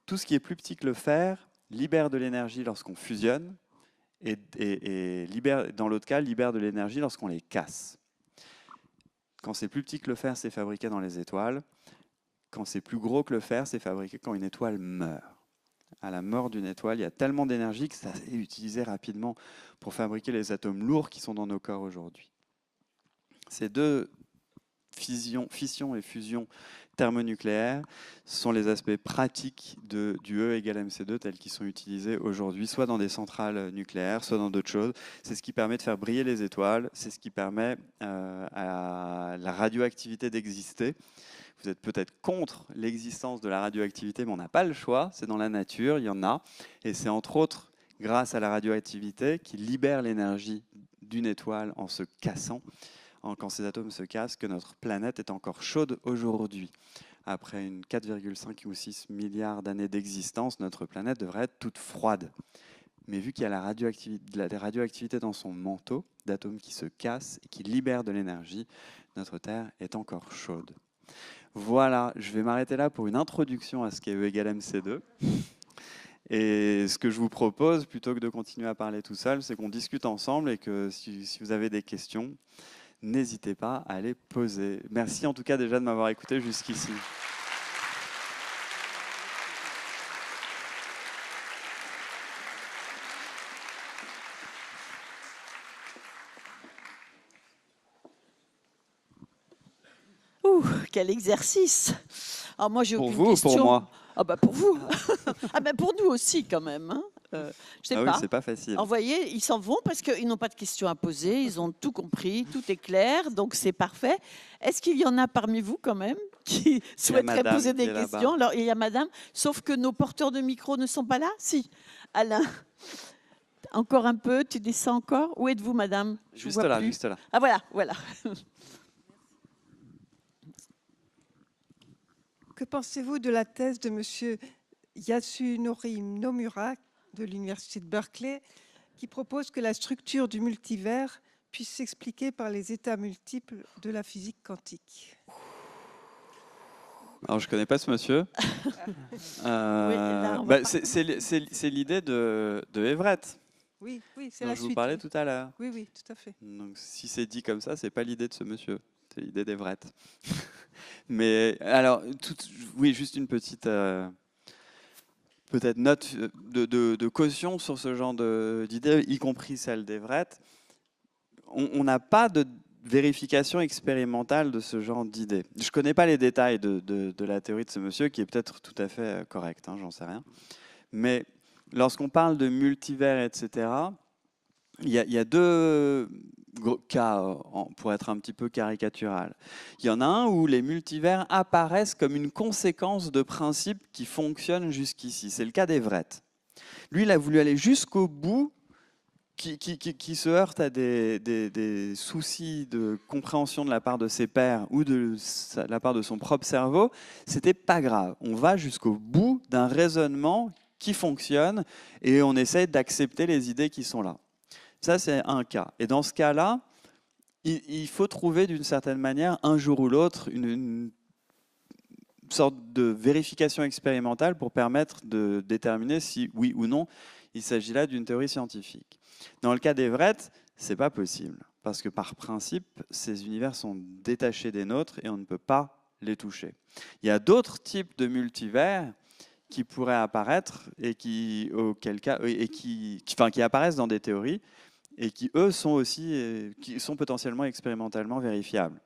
Tout ce qui est plus petit que le fer libère de l'énergie lorsqu'on fusionne et dans l'autre cas, libère de l'énergie lorsqu'on les casse. Quand c'est plus petit que le fer, c'est fabriqué dans les étoiles. Quand c'est plus gros que le fer, c'est fabriqué quand une étoile meurt. À la mort d'une étoile, il y a tellement d'énergie que ça est utilisé rapidement pour fabriquer les atomes lourds qui sont dans nos corps aujourd'hui. Ces deux fission et fusion thermonucléaire sont les aspects pratiques du E égale mc2 tels qu'ils sont utilisés aujourd'hui, soit dans des centrales nucléaires, soit dans d'autres choses. C'est ce qui permet de faire briller les étoiles, c'est ce qui permet à la radioactivité d'exister. Vous êtes peut-être contre l'existence de la radioactivité, mais on n'a pas le choix, c'est dans la nature, il y en a. Et c'est entre autres grâce à la radioactivité qui libère l'énergie d'une étoile en se cassant, quand ces atomes se cassent, que notre planète est encore chaude aujourd'hui. Après une 4,5 ou 6 milliards d'années d'existence, notre planète devrait être toute froide. Mais vu qu'il y a de la radioactivité dans son manteau, d'atomes qui se cassent et qui libèrent de l'énergie, notre Terre est encore chaude. Voilà, je vais m'arrêter là pour une introduction à ce qu'est E égale mc2. Et ce que je vous propose, plutôt que de continuer à parler tout seul, c'est qu'on discute ensemble et que si vous avez des questions, n'hésitez pas à les poser. Merci en tout cas déjà de m'avoir écouté jusqu'ici. Ouh, quel exercice! Alors moi, j'ai Pour aucune vous question. ou pour moi? Ah bah pour vous. Ah ben pour nous aussi quand même. Hein. Je sais Ah oui, pas. c'est pas facile. Alors, vous voyez, ils s'en vont parce qu'ils n'ont pas de questions à poser, ils ont tout compris, tout est clair, donc c'est parfait. Est-ce qu'il y en a parmi vous quand même qui souhaiteraient poser des questions? Alors il y a madame, sauf que nos porteurs de micro ne sont pas là? Si. Alain, encore un peu, tu descends encore? Où êtes-vous madame? Juste là, juste là. Ah voilà, voilà. Que pensez-vous de la thèse de M. Yasunori Nomura de l'Université de Berkeley qui propose que la structure du multivers puisse s'expliquer par les états multiples de la physique quantique? Alors, je ne connais pas ce monsieur. C'est l'idée de Everett. Oui, c'est la suite. Je vous parlais tout à l'heure. Oui, tout à fait. Donc, si c'est dit comme ça, ce n'est pas l'idée de ce monsieur. C'est l'idée d'Everett. Mais alors, oui, juste une petite peut-être note de caution sur ce genre d'idées, y compris celle d'Everett. On n'a pas de vérification expérimentale de ce genre d'idées. Je ne connais pas les détails de la théorie de ce monsieur, qui est peut-être tout à fait correcte, hein, j'en sais rien. Mais lorsqu'on parle de multivers, etc., il y a deux cas, pour être un petit peu caricatural. Il y en a un où les multivers apparaissent comme une conséquence de principes qui fonctionnent jusqu'ici. C'est le cas d'Everett. Lui, il a voulu aller jusqu'au bout, qui se heurte à des soucis de compréhension de la part de ses pairs ou de la part de son propre cerveau. C'était pas grave. On va jusqu'au bout d'un raisonnement qui fonctionnent et on essaie d'accepter les idées qui sont là. Ça, c'est un cas. Et dans ce cas-là, il faut trouver d'une certaine manière, un jour ou l'autre, une sorte de vérification expérimentale pour permettre de déterminer si, oui ou non, il s'agit là d'une théorie scientifique. Dans le cas d'Everett, ce n'est pas possible, parce que par principe, ces univers sont détachés des nôtres et on ne peut pas les toucher. Il y a d'autres types de multivers qui pourraient apparaître et qui apparaissent dans des théories et qui, eux, sont potentiellement expérimentalement vérifiables.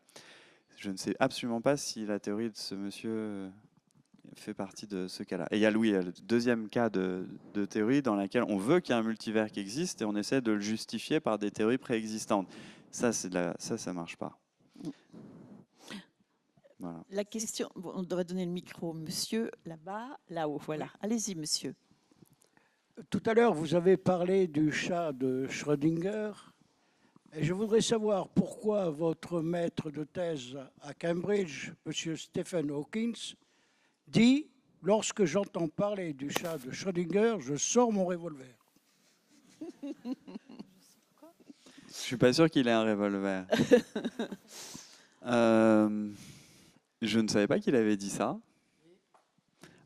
Je ne sais absolument pas si la théorie de ce monsieur fait partie de ce cas-là. Et il y a le deuxième cas de théorie dans laquelle on veut qu'il y ait un multivers qui existe et on essaie de le justifier par des théories préexistantes. Ça, ça marche pas. Voilà. La question, bon, on devrait donner le micro, monsieur, là-bas, là-haut, voilà. Oui. Allez-y, monsieur. Tout à l'heure, vous avez parlé du chat de Schrödinger. Et je voudrais savoir pourquoi votre maître de thèse à Cambridge, M. Stephen Hawking, dit « Lorsque j'entends parler du chat de Schrödinger, je sors mon revolver ». Je ne suis pas sûr qu'il ait un revolver. Je ne savais pas qu'il avait dit ça.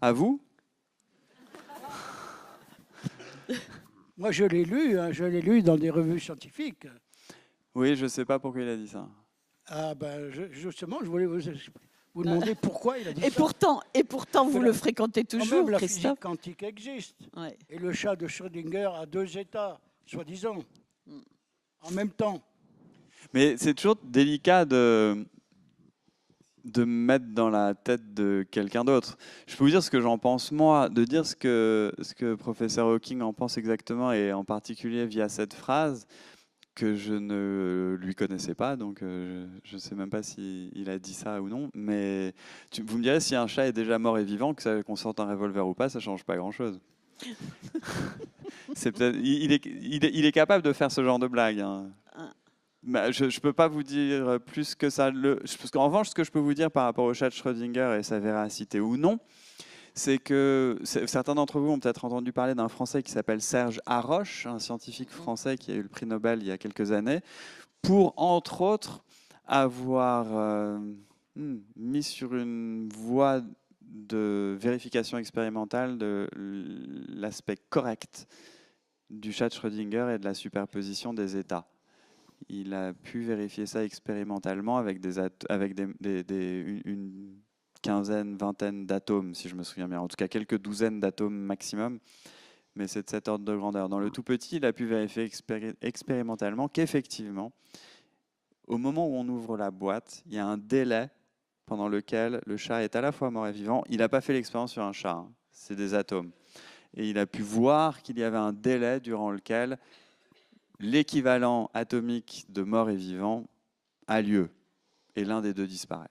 À vous ? Moi, je l'ai lu dans des revues scientifiques. Oui, je ne sais pas pourquoi il a dit ça. Ah ben, justement, je voulais vous demander pourquoi il a dit ça. Et pourtant, vous le fréquentez toujours, la Christophe. physique quantique existe. Ouais. Et le chat de Schrödinger a 2 états, soi-disant, en même temps. Mais c'est toujours délicat de me mettre dans la tête de quelqu'un d'autre. Je peux vous dire ce que j'en pense moi, de dire ce que professeur Hawking en pense exactement, et en particulier via cette phrase que je ne lui connaissais pas, donc je ne sais même pas s'il a dit ça ou non, mais vous me direz, si un chat est déjà mort et vivant, qu'on sorte un revolver ou pas, ça ne change pas grand-chose. Il est capable de faire ce genre de blague. Hein. Je ne peux pas vous dire plus que ça. Parce qu'en revanche, ce que je peux vous dire par rapport au chat de Schrödinger et sa véracité ou non, c'est que certains d'entre vous ont peut-être entendu parler d'un Français qui s'appelle Serge Haroche, un scientifique français qui a eu le prix Nobel il y a quelques années, pour, entre autres, avoir mis sur une voie de vérification expérimentale de l'aspect correct du chat de Schrödinger et de la superposition des états. Il a pu vérifier ça expérimentalement avec une quinzaine, vingtaine d'atomes, si je me souviens bien. En tout cas, quelques douzaines d'atomes maximum. Mais c'est de cet ordre de grandeur. Dans le tout petit, il a pu vérifier expérimentalement qu'effectivement, au moment où on ouvre la boîte, il y a un délai pendant lequel le chat est à la fois mort et vivant. Il n'a pas fait l'expérience sur un chat, hein. C'est des atomes. Et il a pu voir qu'il y avait un délai durant lequel l'équivalent atomique de mort et vivant a lieu. Et l'un des deux disparaît.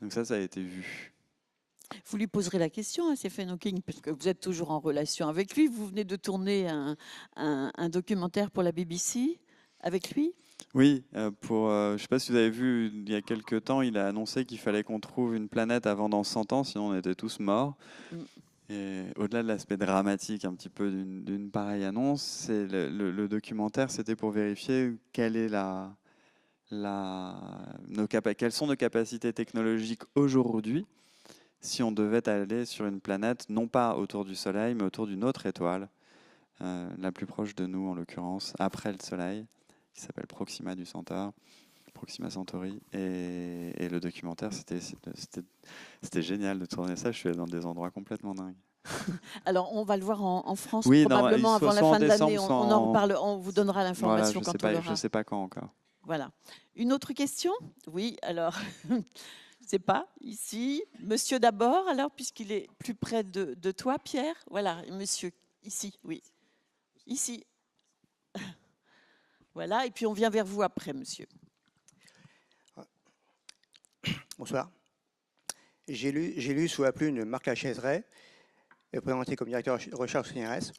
Donc ça a été vu. Vous lui poserez la question à Stephen Hawking, parce que vous êtes toujours en relation avec lui. Vous venez de tourner un documentaire pour la BBC avec lui. Oui, je ne sais pas si vous avez vu, il y a quelques temps, il a annoncé qu'il fallait qu'on trouve une planète avant dans 100 ans, sinon on était tous morts. Et au-delà de l'aspect dramatique un petit peu d'une pareille annonce, c'est le documentaire, c'était pour vérifier quelle est quelles sont nos capacités technologiques aujourd'hui si on devait aller sur une planète, non pas autour du Soleil, mais autour d'une autre étoile, la plus proche de nous en l'occurrence, après le Soleil, qui s'appelle Proxima du Centaure, Proxima Centauri. Et le documentaire, c'était génial de tourner ça. Je suis allé dans des endroits complètement dingues. Alors, on va le voir en France, oui, probablement avant la fin de l'année. On en reparle, on vous donnera l'information voilà, quand on l'aura. Je ne sais pas quand encore. Voilà. Une autre question ? Oui, alors, je ne sais pas, ici. Monsieur d'abord, alors, puisqu'il est plus près de toi, Pierre. Voilà, monsieur, ici, oui. Ici. Voilà, et puis on vient vers vous après, monsieur. Bonsoir. J'ai lu sous la plume Marc Lachaiseray, présenté comme directeur de recherche au CNRS,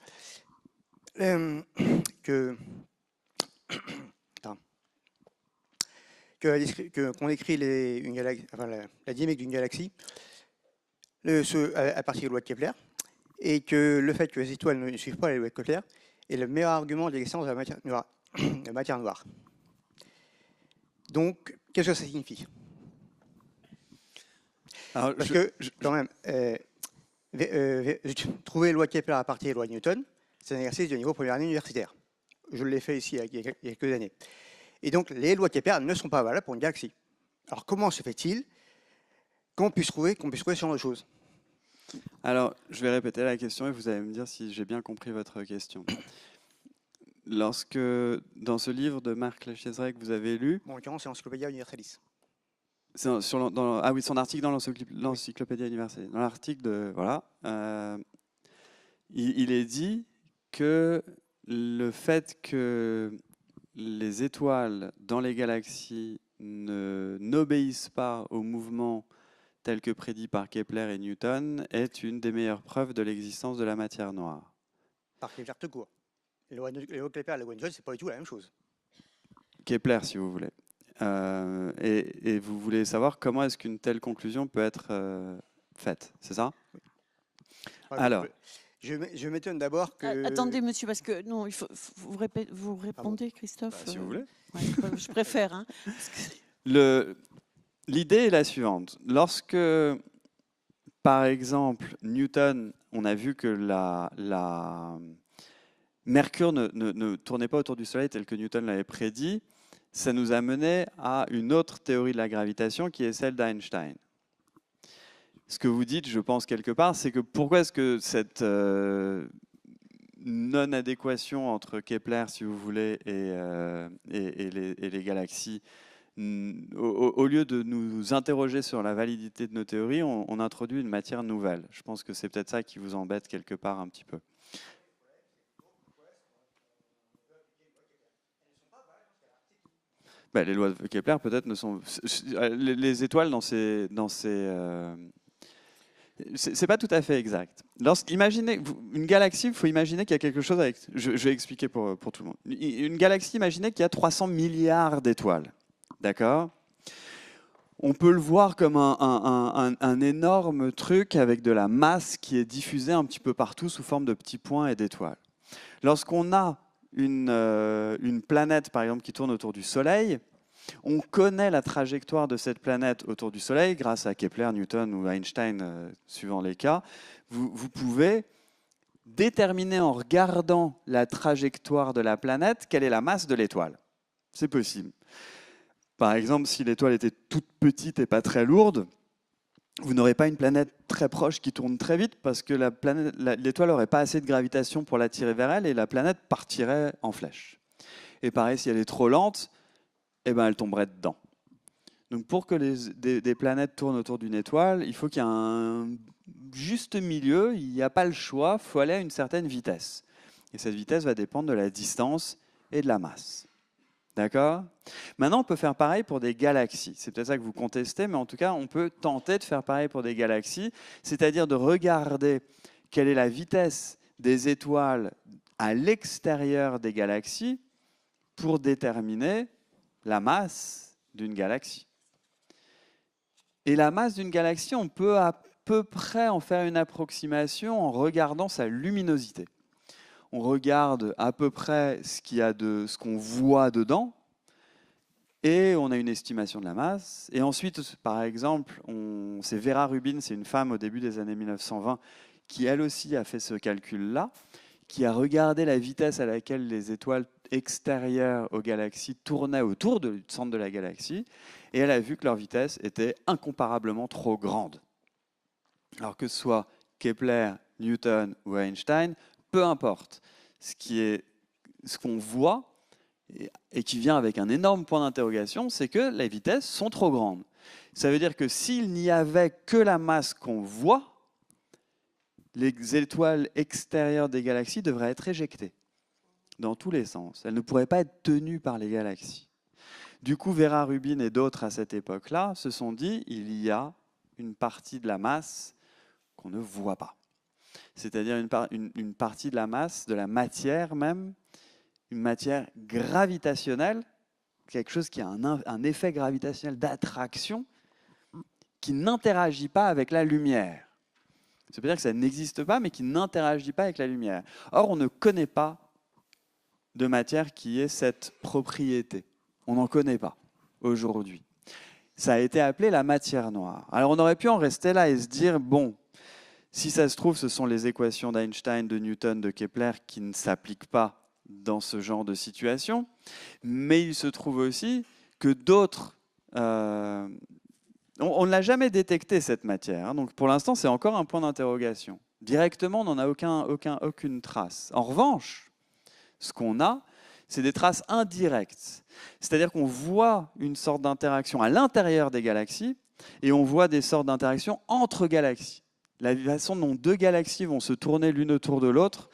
qu'on écrit la dynamique d'une galaxie à partir de la loi de Kepler, et que le fait que les étoiles ne suivent pas les lois de Kepler est le meilleur argument de l'existence de la matière noire. La matière noire. Donc, qu'est-ce que ça signifie? Alors, Parce que, quand même, trouver les lois de Kepler à partir des lois de Newton, c'est un exercice de niveau première année universitaire. Je l'ai fait ici il y a quelques années. Et donc, les lois de Kepler ne sont pas valables pour une galaxie. Alors, comment se fait-il qu'on puisse trouver ce genre de choses? Alors, je vais répéter la question et vous allez me dire si j'ai bien compris votre question. Lorsque, dans ce livre de Marc Lechaiseray que vous avez lu, Bon, en l'occurrence, c'est Encyclopædia Universalis. ah oui, son article dans l'Encyclopédia Universalis, dans l'article de voilà, il est dit que le fait que les étoiles dans les galaxies n'obéissent pas au mouvement tel que prédit par Kepler et Newton est une des meilleures preuves de l'existence de la matière noire. Par Kepler tout court. Les lois de Kepler et les lois de Newton, c'est pas du tout la même chose. Kepler, si vous voulez. Et vous voulez savoir comment est-ce qu'une telle conclusion peut être faite, c'est ça? Ouais, Alors, je m'étonne d'abord que... Attendez, monsieur, parce que non, il faut, vous répondez, Christophe. si vous voulez. Ouais, je préfère. Hein, parce que- L'idée est la suivante. Lorsque, par exemple, Newton, on a vu que Mercure ne tournait pas autour du Soleil tel que Newton l'avait prédit, ça nous a mené à une autre théorie de la gravitation qui est celle d'Einstein. Ce que vous dites, je pense, quelque part, c'est que pourquoi est-ce que cette non-adéquation entre Kepler, si vous voulez, et les galaxies, au lieu de nous interroger sur la validité de nos théories, on introduit une matière nouvelle. Je pense que c'est peut-être ça qui vous embête quelque part un petit peu. Ben, les lois de Kepler peut-être ne sont... Les étoiles dans ces c'est pas tout à fait exact. Imaginez une galaxie, il faut imaginer qu'il y a quelque chose avec... Je vais expliquer pour tout le monde. Une galaxie, imaginez qu'il y a 300 milliards d'étoiles. D'accord? On peut le voir comme un énorme truc avec de la masse qui est diffusée un petit peu partout sous forme de petits points et d'étoiles. Lorsqu'on a une planète, par exemple, qui tourne autour du Soleil, on connaît la trajectoire de cette planète autour du Soleil grâce à Kepler, Newton ou Einstein, suivant les cas. Vous pouvez déterminer en regardant la trajectoire de la planète quelle est la masse de l'étoile. C'est possible. Par exemple, si l'étoile était toute petite et pas très lourde, vous n'aurez pas une planète très proche qui tourne très vite parce que l'étoile n'aurait pas assez de gravitation pour l'attirer vers elle et la planète partirait en flèche. Et pareil, si elle est trop lente, eh ben, elle tomberait dedans. Donc pour que des planètes tournent autour d'une étoile, il faut qu'il y ait un juste milieu, il n'y a pas le choix, il faut aller à une certaine vitesse. Et cette vitesse va dépendre de la distance et de la masse. D'accord? Maintenant, on peut faire pareil pour des galaxies. C'est peut-être ça que vous contestez, mais en tout cas, on peut tenter de faire pareil pour des galaxies, c'est-à-dire de regarder quelle est la vitesse des étoiles à l'extérieur des galaxies pour déterminer la masse d'une galaxie. Et la masse d'une galaxie, on peut à peu près en faire une approximation en regardant sa luminosité. On regarde à peu près ce qu'on voit dedans et on a une estimation de la masse. Et ensuite, par exemple, c'est Vera Rubin, c'est une femme au début des années 1920 qui elle aussi a fait ce calcul-là, qui a regardé la vitesse à laquelle les étoiles extérieures aux galaxies tournaient autour du centre de la galaxie et elle a vu que leur vitesse était incomparablement trop grande. Alors que ce soit Kepler, Newton ou Einstein, peu importe. Ce qu'on voit et qui vient avec un énorme point d'interrogation, c'est que les vitesses sont trop grandes. Ça veut dire que s'il n'y avait que la masse qu'on voit, les étoiles extérieures des galaxies devraient être éjectées dans tous les sens. Elles ne pourraient pas être tenues par les galaxies. Du coup, Vera Rubin et d'autres à cette époque-là se sont dit il y a une partie de la masse qu'on ne voit pas. C'est-à-dire une partie de la masse, de la matière même, une matière gravitationnelle, quelque chose qui a un effet gravitationnel d'attraction qui n'interagit pas avec la lumière. Ça veut dire que ça n'existe pas, mais qui n'interagit pas avec la lumière. Or, on ne connaît pas de matière qui ait cette propriété. On n'en connaît pas aujourd'hui. Ça a été appelé la matière noire. Alors, on aurait pu en rester là et se dire, bon, si ça se trouve, ce sont les équations d'Einstein, de Newton, de Kepler qui ne s'appliquent pas dans ce genre de situation. Mais il se trouve aussi que d'autres... on ne l'a jamais détecté, cette matière. Donc pour l'instant, c'est encore un point d'interrogation. Directement, on n'en a aucune trace. En revanche, ce qu'on a, c'est des traces indirectes. C'est-à-dire qu'on voit une sorte d'interaction à l'intérieur des galaxies et on voit des sortes d'interactions entre galaxies. La façon dont deux galaxies vont se tourner l'une autour de l'autre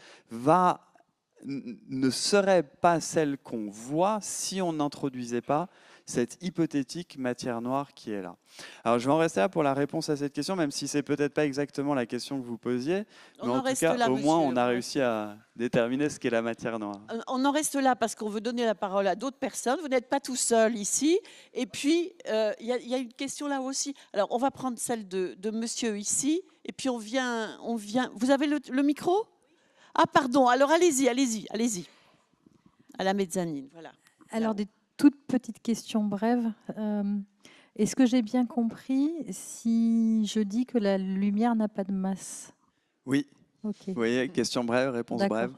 ne serait pas celle qu'on voit si on n'introduisait pas cette hypothétique matière noire qui est là. Alors je vais en rester là pour la réponse à cette question, même si c'est peut-être pas exactement la question que vous posiez, mais en tout cas, au moins, on a réussi à déterminer ce qu'est la matière noire. On en reste là parce qu'on veut donner la parole à d'autres personnes. Vous n'êtes pas tout seul ici. Et puis, il y a une question là aussi. Alors, on va prendre celle de monsieur ici, et puis on vient. Vous avez le micro ? Ah, pardon. Alors, allez-y. À la mezzanine, voilà. Alors, des toutes petites questions brèves. Est-ce que j'ai bien compris si je dis que la lumière n'a pas de masse? Oui. Okay. Vous voyez, question brève, réponse brève.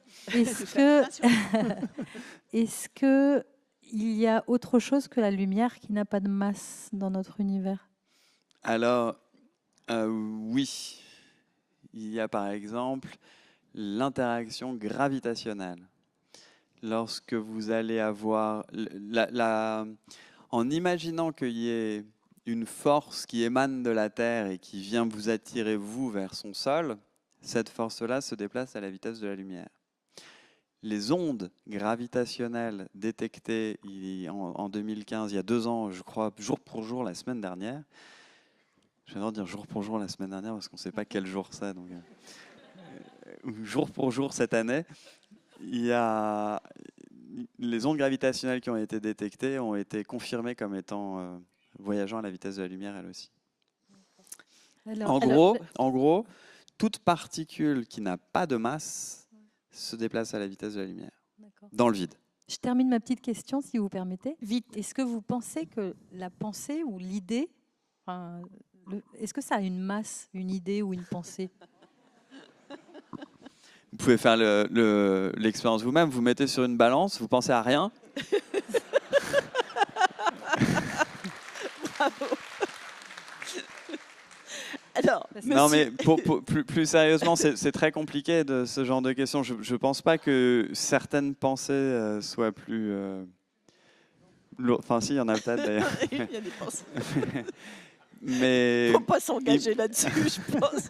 Est-ce que il y a autre chose que la lumière qui n'a pas de masse dans notre univers? Alors, oui. Il y a par exemple l'interaction gravitationnelle. Lorsque vous allez avoir... en imaginant qu'il y ait une force qui émane de la Terre et qui vient vous attirer, vous, vers son sol, cette force-là se déplace à la vitesse de la lumière. Les ondes gravitationnelles détectées en 2015, il y a 2 ans, je crois, jour pour jour, la semaine dernière. Je viens de dire jour pour jour la semaine dernière parce qu'on ne sait pas quel jour c'est. Donc, jour pour jour cette année, il y a les ondes gravitationnelles qui ont été détectées ont été confirmées comme étant voyageant à la vitesse de la lumière, elles aussi. En gros, toute particule qui n'a pas de masse se déplace à la vitesse de la lumière, dans le vide. Je termine ma petite question, si vous permettez. Vite. Est-ce que vous pensez que la pensée ou l'idée, est-ce que ça a une masse, une idée ou une pensée? Vous pouvez faire l'expérience vous-même. Vous mettez sur une balance, vous pensez à rien. Bravo. Alors, non, mais plus sérieusement, c'est très compliqué de ce genre de questions. Je ne pense pas que certaines pensées soient plus... Enfin, si, il y en a peut-être d'ailleurs. Il y a des pensées. Mais... Il ne faut pas s'engager là-dessus, je pense.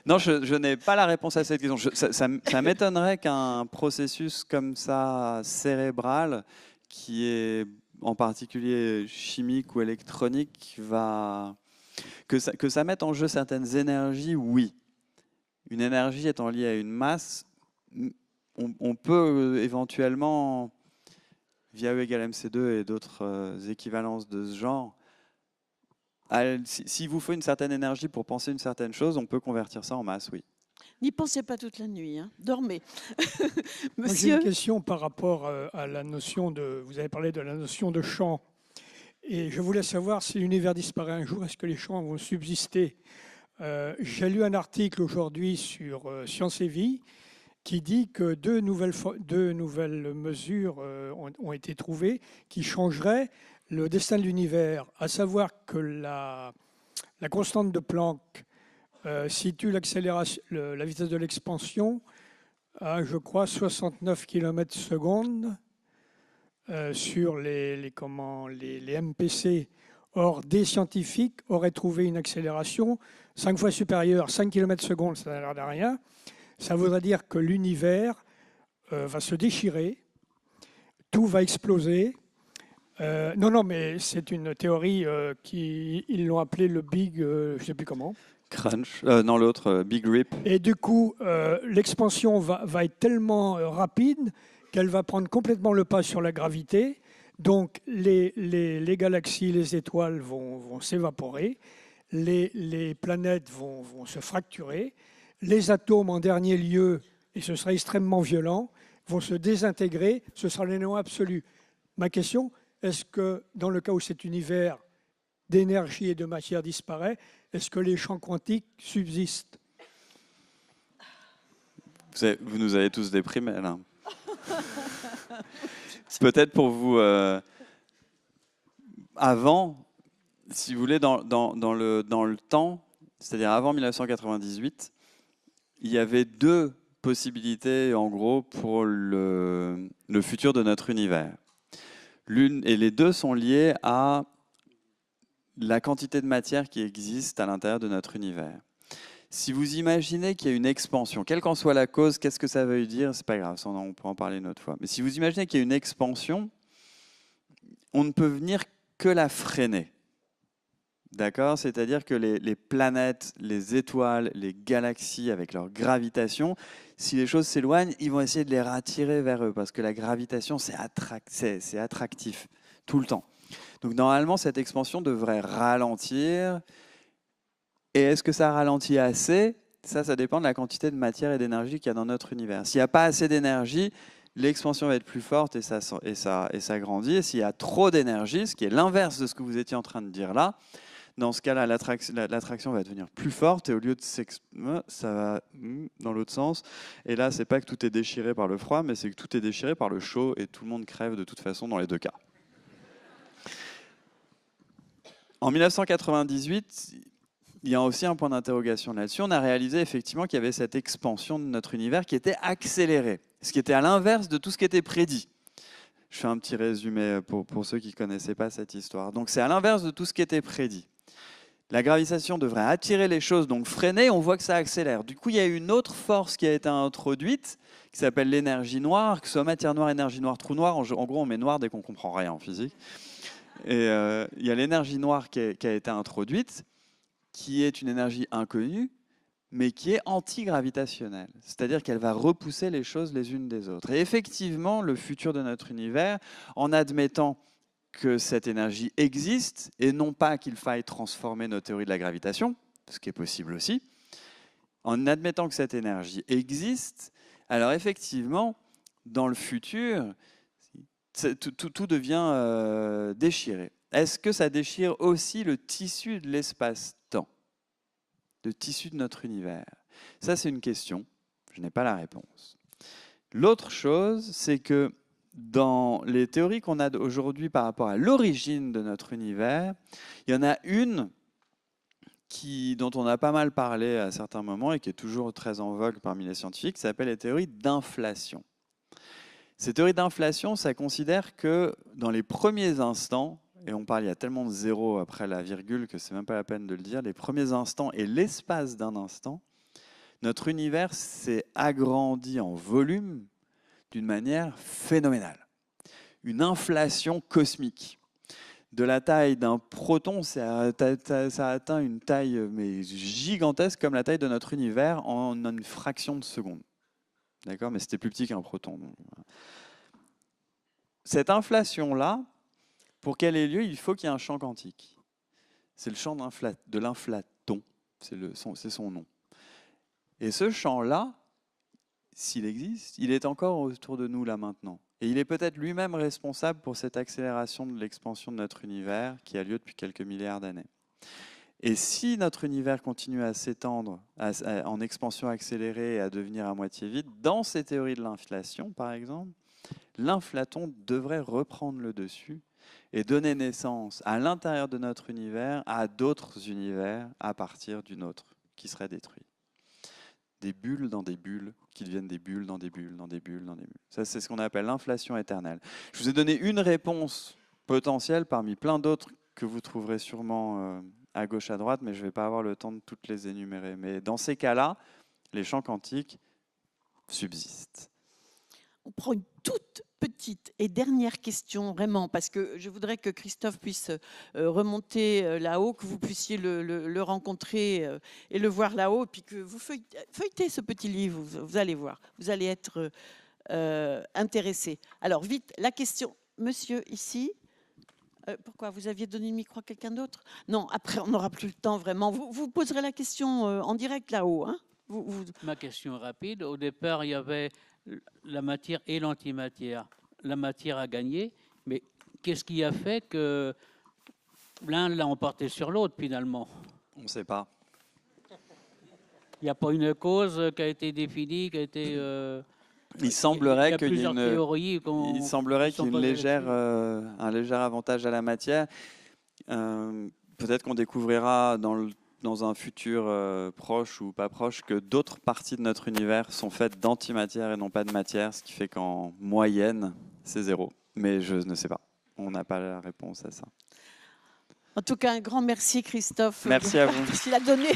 Non, je n'ai pas la réponse à cette question. Ça m'étonnerait qu'un processus comme ça, cérébral, qui est en particulier chimique ou électronique, que ça mette en jeu certaines énergies, oui. Une énergie étant liée à une masse, on peut éventuellement, via E égale MC2 et d'autres équivalences de ce genre, s'il vous faut une certaine énergie pour penser une certaine chose, on peut convertir ça en masse, oui. N'y pensez pas toute la nuit, hein. Dormez. Monsieur. J'ai une question par rapport à la notion de... Vous avez parlé de la notion de champ. Et je voulais savoir si l'univers disparaît un jour, est-ce que les champs vont subsister? J'ai lu un article aujourd'hui sur Science et Vie qui dit que deux nouvelles mesures ont été trouvées qui changeraient le destin de l'univers, à savoir que la constante de Planck situe l'accélération, la vitesse de l'expansion à, je crois, 69 km/s sur les MPC. Or, des scientifiques auraient trouvé une accélération 5 fois supérieure, 5 km/s, ça n'a l'air de rien. Ça voudrait dire que l'univers va se déchirer, tout va exploser. Non, mais c'est une théorie ils l'ont appelée le Big, je ne sais plus comment. Crunch, non l'autre, Big Rip. Et du coup, l'expansion va être tellement rapide qu'elle va prendre complètement le pas sur la gravité. Donc les galaxies, les étoiles vont s'évaporer. les planètes vont se fracturer, les atomes en dernier lieu, et ce sera extrêmement violent, vont se désintégrer, ce sera le néant absolu. Ma question, est-ce que dans le cas où cet univers d'énergie et de matière disparaît, est-ce que les champs quantiques subsistent? Vous nous avez tous déprimés, là. Peut-être pour vous, avant, si vous voulez, dans le temps, c'est-à-dire avant 1998, il y avait deux possibilités, en gros, pour le futur de notre univers. Et les deux sont liées à la quantité de matière qui existe à l'intérieur de notre univers. Si vous imaginez qu'il y a une expansion, quelle qu'en soit la cause, qu'est-ce que ça veut dire? C'est pas grave, ça, on peut en parler une autre fois. Mais si vous imaginez qu'il y a une expansion, on ne peut venir que la freiner. D'accord? C'est-à-dire que les planètes, les étoiles, les galaxies, avec leur gravitation, si les choses s'éloignent, ils vont essayer de les rattirer vers eux, parce que la gravitation, c'est attractif, tout le temps. Donc normalement, cette expansion devrait ralentir. Et est-ce que ça ralentit assez? Ça dépend de la quantité de matière et d'énergie qu'il y a dans notre univers. S'il n'y a pas assez d'énergie, l'expansion va être plus forte et ça grandit. Et s'il y a trop d'énergie, ce qui est l'inverse de ce que vous étiez en train de dire là, dans ce cas-là, l'attraction va devenir plus forte et au lieu de ça va dans l'autre sens. Et là, c'est pas que tout est déchiré par le froid, mais c'est que tout est déchiré par le chaud et tout le monde crève de toute façon dans les deux cas. En 1998, il y a aussi un point d'interrogation là-dessus. On a réalisé effectivement qu'il y avait cette expansion de notre univers qui était accélérée, ce qui était à l'inverse de tout ce qui était prédit. Je fais un petit résumé pour ceux qui ne connaissaient pas cette histoire. Donc c'est à l'inverse de tout ce qui était prédit. La gravitation devrait attirer les choses, donc freiner, on voit que ça accélère. Du coup, il y a une autre force qui a été introduite, qui s'appelle l'énergie noire, que ce soit matière noire, énergie noire, trou noir. En gros, on met noir dès qu'on ne comprend rien en physique. Et il y a l'énergie noire qui a été introduite, qui est une énergie inconnue, mais qui est antigravitationnelle. C'est-à-dire qu'elle va repousser les choses les unes des autres. Et effectivement, le futur de notre univers, en admettant que cette énergie existe, et non pas qu'il faille transformer nos théories de la gravitation, ce qui est possible aussi, en admettant que cette énergie existe, alors effectivement, dans le futur, tout devient déchiré. Est-ce que ça déchire aussi le tissu de l'espace-temps, le tissu de notre univers? Ça, c'est une question. Je n'ai pas la réponse. L'autre chose, c'est que dans les théories qu'on a aujourd'hui par rapport à l'origine de notre univers, il y en a une dont on a pas mal parlé à certains moments et qui est toujours très en vogue parmi les scientifiques, qui s'appelle les théories d'inflation. Ces théories d'inflation, ça considère que dans les premiers instants, et on parle, il y a tellement de zéros après la virgule que c'est même pas la peine de le dire, les premiers instants et l'espace d'un instant, notre univers s'est agrandi en volume d'une manière phénoménale. Une inflation cosmique. De la taille d'un proton, ça a atteint une taille mais gigantesque comme la taille de notre univers en une fraction de seconde. D'accord? Mais c'était plus petit qu'un proton. Donc. Cette inflation-là, pour qu'elle ait lieu, il faut qu'il y ait un champ quantique. C'est le champ de l'inflaton, c'est son nom. Et ce champ-là, s'il existe, il est encore autour de nous là maintenant. Et il est peut-être lui-même responsable pour cette accélération de l'expansion de notre univers qui a lieu depuis quelques milliards d'années. Et si notre univers continue à s'étendre en expansion accélérée et à devenir à moitié vide, dans ces théories de l'inflation, par exemple, l'inflaton devrait reprendre le dessus et donner naissance à l'intérieur de notre univers à d'autres univers à partir d'une autre qui serait détruit. Des bulles dans des bulles qui deviennent des bulles dans des bulles dans des bulles dans des bulles. Ça, c'est ce qu'on appelle l'inflation éternelle. Je vous ai donné une réponse potentielle parmi plein d'autres que vous trouverez sûrement à gauche, à droite, mais je ne vais pas avoir le temps de toutes les énumérer. Mais dans ces cas-là, les champs quantiques subsistent. On prend une toute petite et dernière question, vraiment, parce que je voudrais que Christophe puisse remonter là-haut, que vous puissiez le rencontrer et le voir là-haut, puis que vous feuilletez ce petit livre, vous allez voir, vous allez être intéressé. Alors, vite, la question, monsieur, ici. Pourquoi? Vous aviez donné le micro à quelqu'un d'autre? Non, après, on n'aura plus le temps, vraiment. Vous poserez la question en direct là-haut. Hein, Ma question est rapide. Au départ, il y avait la matière et l'antimatière. La matière a gagné, mais qu'est-ce qui a fait que l'un l'a emporté sur l'autre, finalement? On ne sait pas. Il n'y a pas une cause qui a été définie, qui a été... Il semblerait qu'il y ait un léger avantage à la matière. Peut-être qu'on découvrira dans un futur proche ou pas proche que d'autres parties de notre univers sont faites d'antimatière et non pas de matière, ce qui fait qu'en moyenne, c'est 0. Mais je ne sais pas. On n'a pas la réponse à ça. En tout cas, un grand merci, Christophe. Merci à vous. Parce qu'il a donné...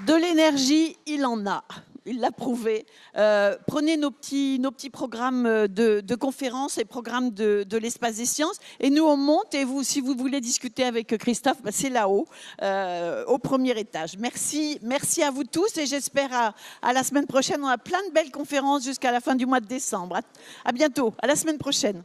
De l'énergie, il en a. Il l'a prouvé. Prenez nos petits programmes de conférences et programmes de l'espace des sciences. Et nous, on monte. Et vous, si vous voulez discuter avec Christophe, c'est là-haut, au premier étage. Merci à vous tous. Et j'espère à la semaine prochaine. On a plein de belles conférences jusqu'à la fin du mois de décembre. À bientôt. À la semaine prochaine.